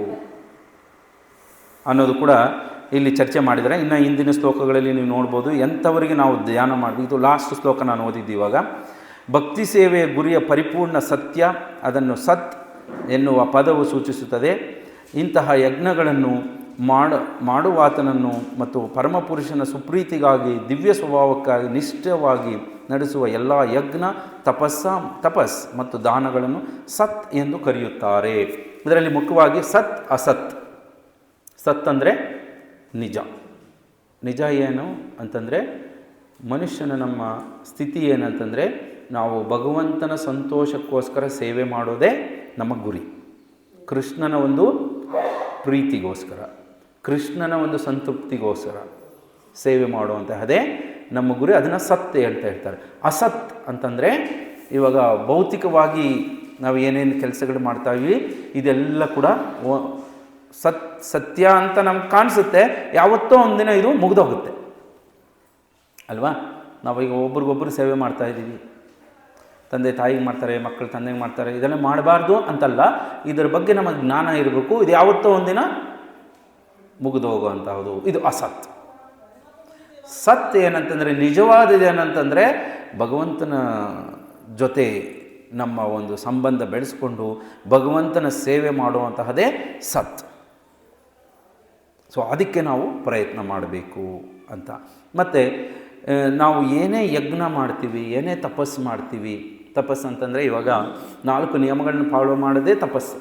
ಅನ್ನೋದು ಕೂಡ ಇಲ್ಲಿ ಚರ್ಚೆ ಮಾಡಿದರೆ. ಇನ್ನು ಹಿಂದಿನ ಶ್ಲೋಕಗಳಲ್ಲಿ ನೀವು ನೋಡ್ಬೋದು ಎಂಥವರಿಗೆ ನಾವು ಧ್ಯಾನ ಮಾಡಬೇಕು. ಇದು ಲಾಸ್ಟ್ ಶ್ಲೋಕ ನಾನು ಓದಿದ್ದು ಇವಾಗ. ಭಕ್ತಿ ಸೇವೆಯ ಗುರಿಯ ಪರಿಪೂರ್ಣ ಸತ್ಯ, ಅದನ್ನು ಸತ್ ಎನ್ನುವ ಪದವು ಸೂಚಿಸುತ್ತದೆ. ಇಂತಹ ಯಜ್ಞಗಳನ್ನು ಮಾಡುವಾತನನ್ನು ಮತ್ತು ಪರಮಪುರುಷನ ಸುಪ್ರೀತಿಗಾಗಿ ದಿವ್ಯ ಸ್ವಭಾವಕ್ಕಾಗಿ ನಿಷ್ಠವಾಗಿ ನಡೆಸುವ ಎಲ್ಲ ಯಜ್ಞ ತಪಸ್ ಮತ್ತು ದಾನಗಳನ್ನು ಸತ್ ಎಂದು ಕರೆಯುತ್ತಾರೆ. ಇದರಲ್ಲಿ ಮುಖ್ಯವಾಗಿ ಸತ್ ಅಸತ್. ಸತ್ ಅಂದರೆ ನಿಜ ಏನು ಅಂತಂದರೆ, ಮನುಷ್ಯನ ನಮ್ಮ ಸ್ಥಿತಿ ಏನಂತಂದರೆ, ನಾವು ಭಗವಂತನ ಸಂತೋಷಕ್ಕೋಸ್ಕರ ಸೇವೆ ಮಾಡೋದೇ ನಮ್ಮ ಗುರಿ. ಕೃಷ್ಣನ ಒಂದು ಪ್ರೀತಿಗೋಸ್ಕರ, ಕೃಷ್ಣನ ಒಂದು ಸಂತೃಪ್ತಿಗೋಸ್ಕರ ಸೇವೆ ಮಾಡುವಂತಹದೇ ನಮ್ಮ ಗುರಿ. ಅದನ್ನು ಸತ್ ಅಂತ ಹೇಳ್ತಾರೆ. ಅಸತ್ ಅಂತಂದರೆ ಇವಾಗ ಭೌತಿಕವಾಗಿ ನಾವು ಏನೇನು ಕೆಲಸಗಳು ಮಾಡ್ತಾಯಿವಿ ಇದೆಲ್ಲ ಕೂಡ ಸತ್ಯ ಅಂತ ನಮ್ಗೆ ಕಾಣಿಸುತ್ತೆ. ಯಾವತ್ತೋ ಒಂದಿನ ಇದು ಮುಗಿದೋಗುತ್ತೆ ಅಲ್ವಾ. ನಾವೀಗ ಒಬ್ರಿಗೊಬ್ಬರು ಸೇವೆ ಮಾಡ್ತಾಯಿದ್ದೀವಿ, ತಂದೆ ತಾಯಿಗೆ ಮಾಡ್ತಾರೆ, ಮಕ್ಕಳು ತಂದೆಗೆ ಮಾಡ್ತಾರೆ. ಇದೆಲ್ಲ ಮಾಡಬಾರ್ದು ಅಂತಲ್ಲ, ಇದರ ಬಗ್ಗೆ ನಮಗೆ ಜ್ಞಾನ ಇರಬೇಕು. ಇದು ಯಾವತ್ತೋ ಒಂದಿನ ಮುಗಿದು ಹೋಗುವಂಥದ್ದು. ಇದು ಅಸತ್. ಸತ್ ಏನಂತಂದರೆ, ನಿಜವಾದದೇನಂತಂದರೆ ಭಗವಂತನ ಜೊತೆ ನಮ್ಮ ಒಂದು ಸಂಬಂಧ ಬೆಳೆಸ್ಕೊಂಡು ಭಗವಂತನ ಸೇವೆ ಮಾಡುವಂತಹದೇ ಸತ್. ಸೊ ಅದಕ್ಕೆ ನಾವು ಪ್ರಯತ್ನ ಮಾಡಬೇಕು ಅಂತ. ಮತ್ತು ನಾವು ಏನೇ ಯಜ್ಞ ಮಾಡ್ತೀವಿ, ಏನೇ ತಪಸ್ಸು ಮಾಡ್ತೀವಿ, ತಪಸ್ಸು ಅಂತಂದರೆ ಇವಾಗ 4 ನಿಯಮಗಳನ್ನು ಫಾಲೋ ಮಾಡೋದೇ ತಪಸ್ಸು.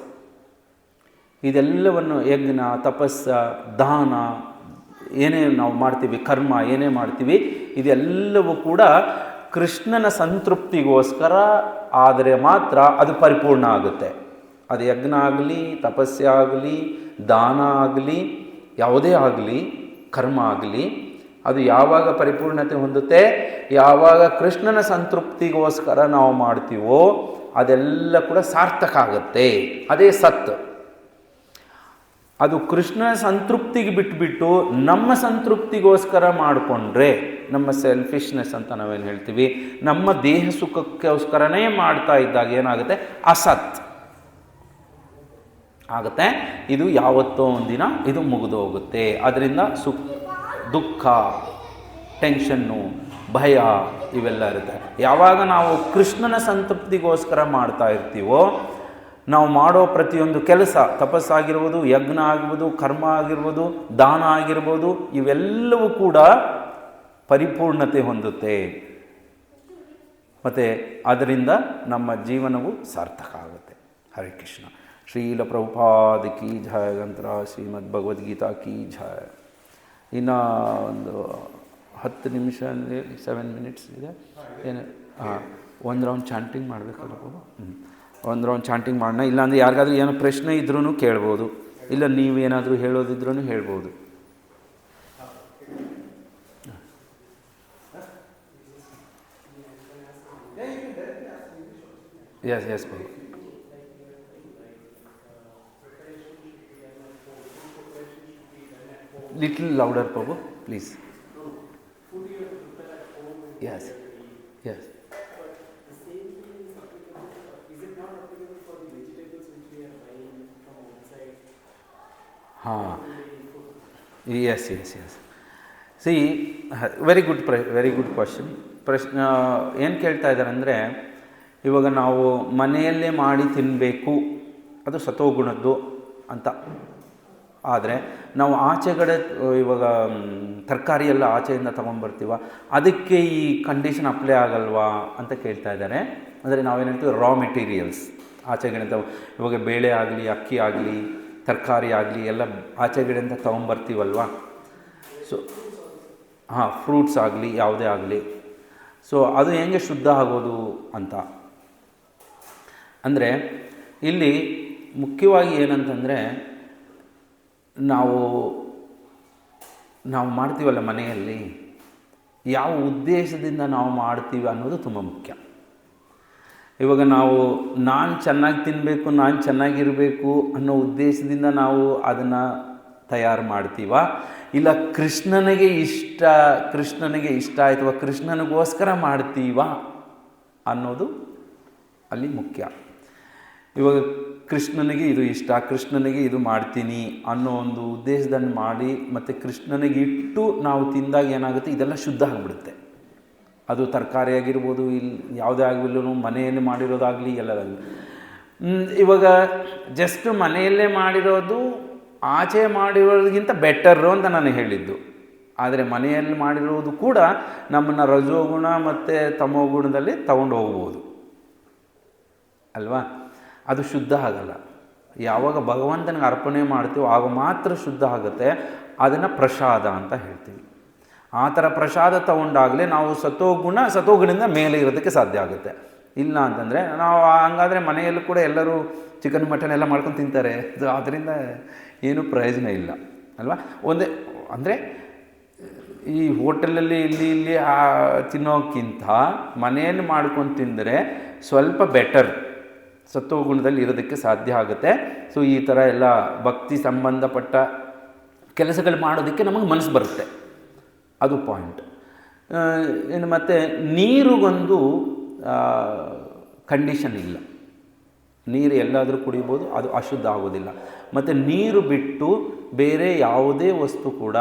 ಇದೆಲ್ಲವನ್ನು ಯಜ್ಞ, ತಪಸ್ಸ, ದಾನ ಏನೇ ನಾವು ಮಾಡ್ತೀವಿ, ಕರ್ಮ ಏನೇ ಮಾಡ್ತೀವಿ, ಇದೆಲ್ಲವೂ ಕೂಡ ಕೃಷ್ಣನ ಸಂತೃಪ್ತಿಗೋಸ್ಕರ ಆದರೆ ಮಾತ್ರ ಅದು ಪರಿಪೂರ್ಣ ಆಗುತ್ತೆ. ಅದು ಯಜ್ಞ ಆಗಲಿ, ತಪಸ್ಸೆ ಆಗಲಿ, ದಾನ ಆಗಲಿ, ಯಾವುದೇ ಆಗಲಿ, ಕರ್ಮ ಆಗಲಿ, ಅದು ಯಾವಾಗ ಪರಿಪೂರ್ಣತೆ ಹೊಂದುತ್ತೆ, ಯಾವಾಗ ಕೃಷ್ಣನ ಸಂತೃಪ್ತಿಗೋಸ್ಕರ ನಾವು ಮಾಡ್ತೀವೋ ಅದೆಲ್ಲ ಕೂಡ ಸಾರ್ಥಕ ಆಗುತ್ತೆ. ಅದೇ ಸತ್. ಅದು ಕೃಷ್ಣನ ಸಂತೃಪ್ತಿಗೆ ಬಿಟ್ಬಿಟ್ಟು ನಮ್ಮ ಸಂತೃಪ್ತಿಗೋಸ್ಕರ ಮಾಡಿಕೊಂಡ್ರೆ, ನಮ್ಮ ಸೆಲ್ಫಿಶ್ನೆಸ್ ಅಂತ ನಾವೇನು ಹೇಳ್ತೀವಿ, ನಮ್ಮ ದೇಹ ಸುಖಕ್ಕೋಸ್ಕರನೇ ಮಾಡ್ತಾ ಇದ್ದಾಗ ಏನಾಗುತ್ತೆ, ಅಸತ್ ಆಗುತ್ತೆ. ಇದು ಯಾವತ್ತೋ ಒಂದಿನ ಇದು ಮುಗಿದು ಹೋಗುತ್ತೆ. ಅದರಿಂದ ದುಃಖ, ಟೆನ್ಷನ್ನು, ಭಯ ಇವೆಲ್ಲ ಇರುತ್ತೆ. ಯಾವಾಗ ನಾವು ಕೃಷ್ಣನ ಸಂತೃಪ್ತಿಗೋಸ್ಕರ ಮಾಡ್ತಾ ಇರ್ತೀವೋ, ನಾವು ಮಾಡೋ ಪ್ರತಿಯೊಂದು ಕೆಲಸ, ತಪಸ್ಸಾಗಿರ್ಬೋದು, ಯಜ್ಞ ಆಗಿರ್ಬೋದು, ಕರ್ಮ ಆಗಿರ್ಬೋದು, ದಾನ ಆಗಿರ್ಬೋದು, ಇವೆಲ್ಲವೂ ಕೂಡ ಪರಿಪೂರ್ಣತೆ ಹೊಂದುತ್ತೆ. ಮತ್ತು ಅದರಿಂದ ನಮ್ಮ ಜೀವನವು ಸಾರ್ಥಕ ಆಗುತ್ತೆ. ಹರೇ ಕೃಷ್ಣ. ಶ್ರೀಲ ಪ್ರಭುಪಾದ ಕಿ ಜಯ, ಗಂತ್ರ ಶ್ರೀಮದ್ ಭಗವದ್ಗೀತಾ ಕಿ ಜಯ. ಇನ್ನು ಒಂದು 10 ನಿಮಿಷ ಅಂದರೆ 7 ಮಿನಿಟ್ಸ್ ಇದೆ. ಏನು ಒಂದು ರೌಂಡ್ ಚಾಂಟಿಂಗ್ ಮಾಡಬೇಕಲ್ಲ ಬಾಬು. ಒಂದು ರೌಂಡ್ ಚಾಂಟಿಂಗ್ ಮಾಡೋಣ. ಇಲ್ಲಾಂದರೆ ಯಾರಿಗಾದ್ರೂ ಏನೋ ಪ್ರಶ್ನೆ ಇದ್ರೂ ಕೇಳ್ಬೋದು, ಇಲ್ಲ ನೀವೇನಾದರೂ ಹೇಳೋದಿದ್ರೂ ಹೇಳ್ಬೋದು. Yes Babu. Little louder, Prabhu, please. Yes. ಹಾಂ, yes yes yes. See, very good question. ಏನು ಕೇಳ್ತಾ ಇದ್ದಾರೆ ಅಂದರೆ, ಇವಾಗ ನಾವು ಮನೆಯಲ್ಲೇ ಮಾಡಿ ತಿನ್ನಬೇಕು, ಅದು ಸತೋಗುಣದ್ದು ಅಂತ. ಆದರೆ ನಾವು ಆಚೆಗಡೆ ಇವಾಗ ತರಕಾರಿ ಎಲ್ಲ ಆಚೆಯಿಂದ ತೊಗೊಂಡ್ಬರ್ತೀವ, ಅದಕ್ಕೆ ಈ ಕಂಡೀಷನ್ ಅಪ್ಲೈ ಆಗಲ್ವಾ ಅಂತ ಕೇಳ್ತಾ ಇದ್ದಾರೆ. ಅಂದರೆ ನಾವೇನು ಹೇಳ್ತೀವಿ, ರಾ ಮೆಟೀರಿಯಲ್ಸ್ ಆಚೆಗಡೆ ಇವಾಗ ಬೇಳೆ ಆಗಲಿ, ಅಕ್ಕಿ ಆಗಲಿ, ತರಕಾರಿ ಆಗಲಿ ಎಲ್ಲ ಆಚೆಗಡೆಯಿಂದ ತೊಗೊಂಬರ್ತೀವಲ್ವ. ಸೊ ಹಾಂ, ಫ್ರೂಟ್ಸ್ ಆಗಲಿ, ಯಾವುದೇ ಆಗಲಿ. ಸೊ ಅದು ಹೆಂಗೆ ಶುದ್ಧ ಆಗೋದು ಅಂತ ಅಂದರೆ, ಇಲ್ಲಿ ಮುಖ್ಯವಾಗಿ ಏನಂತಂದರೆ, ನಾವು ಮಾಡ್ತೀವಲ್ಲ ಮನೆಯಲ್ಲಿ, ಯಾವ ಉದ್ದೇಶದಿಂದ ನಾವು ಮಾಡ್ತೀವಿ ಅನ್ನೋದು ತುಂಬ ಮುಖ್ಯ. ಇವಾಗ ನಾನು ಚೆನ್ನಾಗಿ ತಿನ್ನಬೇಕು, ನಾನು ಚೆನ್ನಾಗಿರಬೇಕು ಅನ್ನೋ ಉದ್ದೇಶದಿಂದ ನಾವು ಅದನ್ನು ತಯಾರು ಮಾಡ್ತೀವ, ಇಲ್ಲ ಕೃಷ್ಣನಿಗೆ ಇಷ್ಟ ಆಯ್ತವ, ಕೃಷ್ಣನಿಗೋಸ್ಕರ ಮಾಡ್ತೀವ ಅನ್ನೋದು ಅಲ್ಲಿ ಮುಖ್ಯ. ಇವಾಗ ಕೃಷ್ಣನಿಗೆ ಇದು ಇಷ್ಟ, ಕೃಷ್ಣನಿಗೆ ಇದು ಮಾಡ್ತೀನಿ ಅನ್ನೋ ಒಂದು ಉದ್ದೇಶದಲ್ಲಿ ಮಾಡಿ ಮತ್ತು ಕೃಷ್ಣನಿಗೆ ಇಟ್ಟು ನಾವು ತಿಂದಾಗ ಏನಾಗುತ್ತೆ, ಇದೆಲ್ಲ ಶುದ್ಧ ಆಗಿಬಿಡುತ್ತೆ. ಅದು ತರಕಾರಿ ಆಗಿರ್ಬೋದು, ಇಲ್ಲಿ ಯಾವುದೇ ಆಗಿಲ್ಲೂ ಮನೆಯಲ್ಲಿ ಮಾಡಿರೋದಾಗಲಿ ಎಲ್ಲದಾಗಲಿ. ಇವಾಗ ಜಸ್ಟ್ ಮನೆಯಲ್ಲೇ ಮಾಡಿರೋದು ಆಚೆ ಮಾಡಿರೋದಕ್ಕಿಂತ ಬೆಟರು ಅಂತ ನಾನು ಹೇಳಿದ್ದು. ಆದರೆ ಮನೆಯಲ್ಲಿ ಮಾಡಿರೋದು ಕೂಡ ನಮ್ಮನ್ನು ರಜೋಗುಣ ಮತ್ತು ತಮೋಗುಣದಲ್ಲಿ ತಗೊಂಡು ಹೋಗ್ಬೋದು ಅಲ್ವಾ. ಅದು ಶುದ್ಧ ಆಗಲ್ಲ. ಯಾವಾಗ ಭಗವಂತನಿಗೆ ಅರ್ಪಣೆ ಮಾಡ್ತೀವೋ ಆಗ ಮಾತ್ರ ಶುದ್ಧ ಆಗುತ್ತೆ. ಅದನ್ನು ಪ್ರಸಾದ ಅಂತ ಹೇಳ್ತೀವಿ. ಆ ಥರ ಪ್ರಸಾದ ತಗೊಂಡಾಗಲೇ ನಾವು ಸತೋಗುಣದಿಂದ ಮೇಲೆ ಇರೋದಕ್ಕೆ ಸಾಧ್ಯ ಆಗುತ್ತೆ. ಇಲ್ಲ ಅಂತಂದರೆ ನಾವು ಹಂಗಾದರೆ ಮನೆಯಲ್ಲೂ ಕೂಡ ಎಲ್ಲರೂ ಚಿಕನ್ ಮಟನ್ ಎಲ್ಲ ಮಾಡ್ಕೊಂಡು ತಿಂತಾರೆ. ಅದರಿಂದ ಏನೂ ಪ್ರಯೋಜನ ಇಲ್ಲ ಅಲ್ವಾ. ಒಂದೇ ಅಂದರೆ ಈ ಹೋಟೆಲಲ್ಲಿ ಇಲ್ಲಿ ತಿನ್ನೋಕ್ಕಿಂತ ಮನೆಯಲ್ಲಿ ಮಾಡ್ಕೊಂಡು ತಿಂದರೆ ಸ್ವಲ್ಪ ಬೆಟರ್, ಸತ್ವಗುಣದಲ್ಲಿ ಇರೋದಕ್ಕೆ ಸಾಧ್ಯ ಆಗುತ್ತೆ. ಸೊ ಈ ಥರ ಎಲ್ಲ ಭಕ್ತಿ ಸಂಬಂಧಪಟ್ಟ ಕೆಲಸಗಳು ಮಾಡೋದಕ್ಕೆ ನಮಗೆ ಮನಸ್ಸು ಬರುತ್ತೆ. ಅದು ಪಾಯಿಂಟ್. ಇನ್ನು ಮತ್ತು ನೀರಿಗೊಂದು ಕಂಡೀಷನ್ ಇಲ್ಲ. ನೀರು ಎಲ್ಲಾದರೂ ಕುಡಿಬೋದು, ಅದು ಅಶುದ್ಧ ಆಗೋದಿಲ್ಲ. ಮತ್ತು ನೀರು ಬಿಟ್ಟು ಬೇರೆ ಯಾವುದೇ ವಸ್ತು ಕೂಡ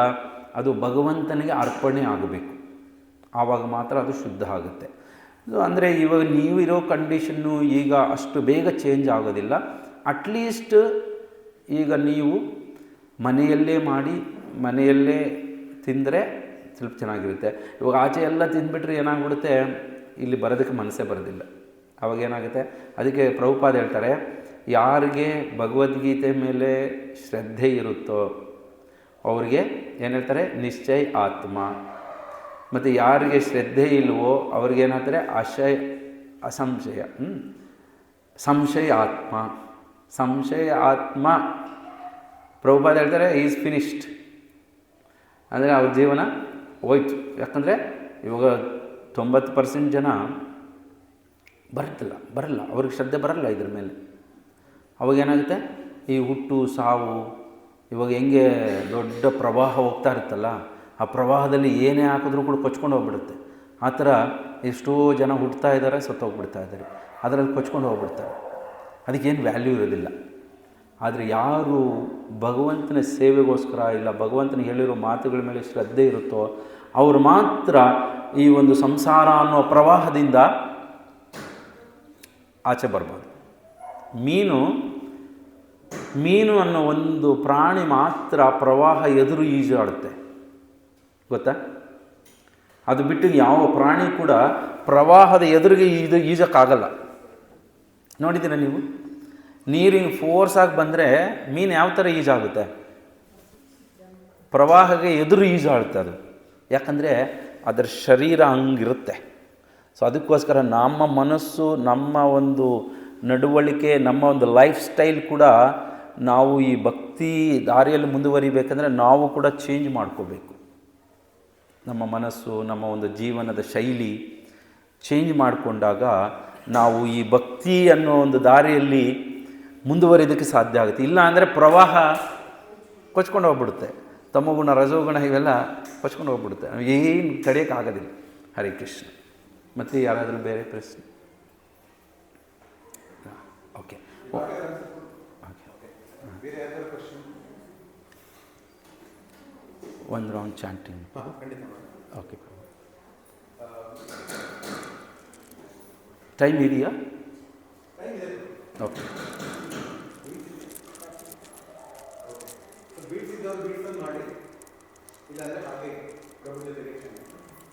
ಅದು ಭಗವಂತನಿಗೆ ಅರ್ಪಣೆ ಆಗಬೇಕು, ಆವಾಗ ಮಾತ್ರ ಅದು ಶುದ್ಧ ಆಗುತ್ತೆ. ಅಂದರೆ ಇವಾಗ ನೀವು ಇರೋ ಕಂಡೀಷನ್ನು ಈಗ ಅಷ್ಟು ಬೇಗ ಚೇಂಜ್ ಆಗೋದಿಲ್ಲ. ಅಟ್ಲೀಸ್ಟ್ ಈಗ ನೀವು ಮನೆಯಲ್ಲೇ ಮಾಡಿ ಮನೆಯಲ್ಲೇ ತಿಂದರೆ ಸ್ವಲ್ಪ ಚೆನ್ನಾಗಿರುತ್ತೆ. ಇವಾಗ ಆಚೆ ಎಲ್ಲ ತಿಂದುಬಿಟ್ರೆ ಏನಾಗ್ಬಿಡುತ್ತೆ, ಇಲ್ಲಿ ಬರೋದಕ್ಕೆ ಮನಸ್ಸೇ ಬರೋದಿಲ್ಲ. ಅವಾಗ ಏನಾಗುತ್ತೆ, ಅದಕ್ಕೆ ಪ್ರಭುಪಾದ ಹೇಳ್ತಾರೆ, ಯಾರಿಗೆ ಭಗವದ್ಗೀತೆ ಮೇಲೆ ಶ್ರದ್ಧೆ ಇರುತ್ತೋ ಅವ್ರಿಗೆ ಏನು ಹೇಳ್ತಾರೆ, ನಿಶ್ಚಯ ಆತ್ಮ. ಮತ್ತು ಯಾರಿಗೆ ಶ್ರದ್ಧೆ ಇಲ್ವೋ ಅವ್ರಿಗೇನಾಗ್ತಾರೆ, ಸಂಶಯ ಆತ್ಮ. ಪ್ರಭುಪಾದ ಹೇಳ್ತಾರೆ, ಈಸ್ ಫಿನಿಶ್ಡ್. ಅಂದರೆ ಅವ್ರ ಜೀವನ ಹೋಯ್ತು. ಯಾಕಂದರೆ ಇವಾಗ 90% ಜನ ಬರಲ್ಲ, ಅವ್ರಿಗೆ ಶ್ರದ್ಧೆ ಬರಲ್ಲ ಇದ್ರ ಮೇಲೆ. ಅವಾಗೇನಾಗುತ್ತೆ, ಈ ಹುಟ್ಟು ಸಾವು, ಇವಾಗ ಹೆಂಗೆ ದೊಡ್ಡ ಪ್ರವಾಹ ಹೋಗ್ತಾ ಇರುತ್ತಲ್ಲ, ಆ ಪ್ರವಾಹದಲ್ಲಿ ಏನೇ ಹಾಕಿದ್ರೂ ಕೂಡ ಕೊಚ್ಕೊಂಡು ಹೋಗ್ಬಿಡುತ್ತೆ. ಆ ಥರ ಎಷ್ಟೋ ಜನ ಹುಡ್ತಾ ಇದ್ದಾರೆ, ಸತ್ತೋಗ್ಬಿಡ್ತಾ ಇದ್ದಾರೆ, ಅದರಲ್ಲಿ ಕೊಚ್ಕೊಂಡು ಹೋಗ್ಬಿಡ್ತಾರೆ. ಅದಕ್ಕೇನು ವ್ಯಾಲ್ಯೂ ಇರೋದಿಲ್ಲ. ಆದರೆ ಯಾರು ಭಗವಂತನ ಸೇವೆಗೋಸ್ಕರ ಇಲ್ಲ ಭಗವಂತನ ಹೇಳಿರೋ ಮಾತುಗಳ ಮೇಲೆ ಶ್ರದ್ಧೆ ಇರುತ್ತೋ ಅವರು ಮಾತ್ರ ಈ ಒಂದು ಸಂಸಾರ ಅನ್ನೋ ಪ್ರವಾಹದಿಂದ ಆಚೆ ಬರ್ಬೋದು. ಮೀನು ಅನ್ನೋ ಒಂದು ಪ್ರಾಣಿ ಮಾತ್ರ ಪ್ರವಾಹ ಎದುರು ಈಜಾಡುತ್ತೆ, ಗೊತ್ತಾ? ಅದು ಬಿಟ್ಟು ಯಾವ ಪ್ರಾಣಿ ಕೂಡ ಪ್ರವಾಹದ ಎದುರಿಗೆ ಈಜಕ್ಕಾಗಲ್ಲ. ನೋಡಿದ್ದೀರಾ ನೀವು? ನೀರಿನ ಫೋರ್ಸಾಗಿ ಬಂದರೆ ಮೀನು ಯಾವ ಥರ ಈಜಾಗುತ್ತೆ? ಪ್ರವಾಹಕ್ಕೆ ಎದುರು ಈಜಾಡುತ್ತೆ ಅದು. ಯಾಕಂದರೆ ಅದರ ಶರೀರ ಹಂಗಿರುತ್ತೆ. ಸೊ ಅದಕ್ಕೋಸ್ಕರ ನಮ್ಮ ಮನಸ್ಸು, ನಮ್ಮ ಒಂದು ನಡವಳಿಕೆ, ನಮ್ಮ ಒಂದು ಲೈಫ್ ಸ್ಟೈಲ್ ಕೂಡ ನಾವು ಈ ಭಕ್ತಿ ದಾರಿಯಲ್ಲಿ ಮುಂದುವರಿಬೇಕಂದ್ರೆ ನಾವು ಕೂಡ ಚೇಂಜ್ ಮಾಡ್ಕೋಬೇಕು. ನಮ್ಮ ಮನಸ್ಸು, ನಮ್ಮ ಒಂದು ಜೀವನದ ಶೈಲಿ ಚೇಂಜ್ ಮಾಡಿಕೊಂಡಾಗ ನಾವು ಈ ಭಕ್ತಿ ಅನ್ನೋ ಒಂದು ದಾರಿಯಲ್ಲಿ ಮುಂದುವರಿಯೋದಕ್ಕೆ ಸಾಧ್ಯ ಆಗುತ್ತೆ. ಇಲ್ಲ ಅಂದರೆ ಪ್ರವಾಹ ಕೊಚ್ಕೊಂಡು ಹೋಗ್ಬಿಡುತ್ತೆ. ತಮೋಗುಣ, ರಜೋಗುಣ ಇವೆಲ್ಲ ಕೊಚ್ಕೊಂಡು ಹೋಗ್ಬಿಡುತ್ತೆ. ಏನು ತಡೆಯೋಕ್ಕಾಗೋದಿಲ್ಲ. ಹರೇ ಕೃಷ್ಣ. ಮತ್ತು ಯಾರಾದರೂ ಬೇರೆ ಪ್ರಶ್ನೆ? ಓಕೆ. ಒಂದು ರೌಂಡ್ ಚಾಂಟಿಂಗ್. ಖಂಡಿತ. ಓಕೆ. ಟೈಮ್ ಇದೆಯಾ? ಓಕೆ.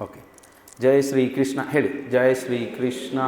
ಓಕೆ. ಜಯ ಶ್ರೀ ಕೃಷ್ಣ ಹೇಳಿ. ಜಯ ಶ್ರೀ ಕೃಷ್ಣ.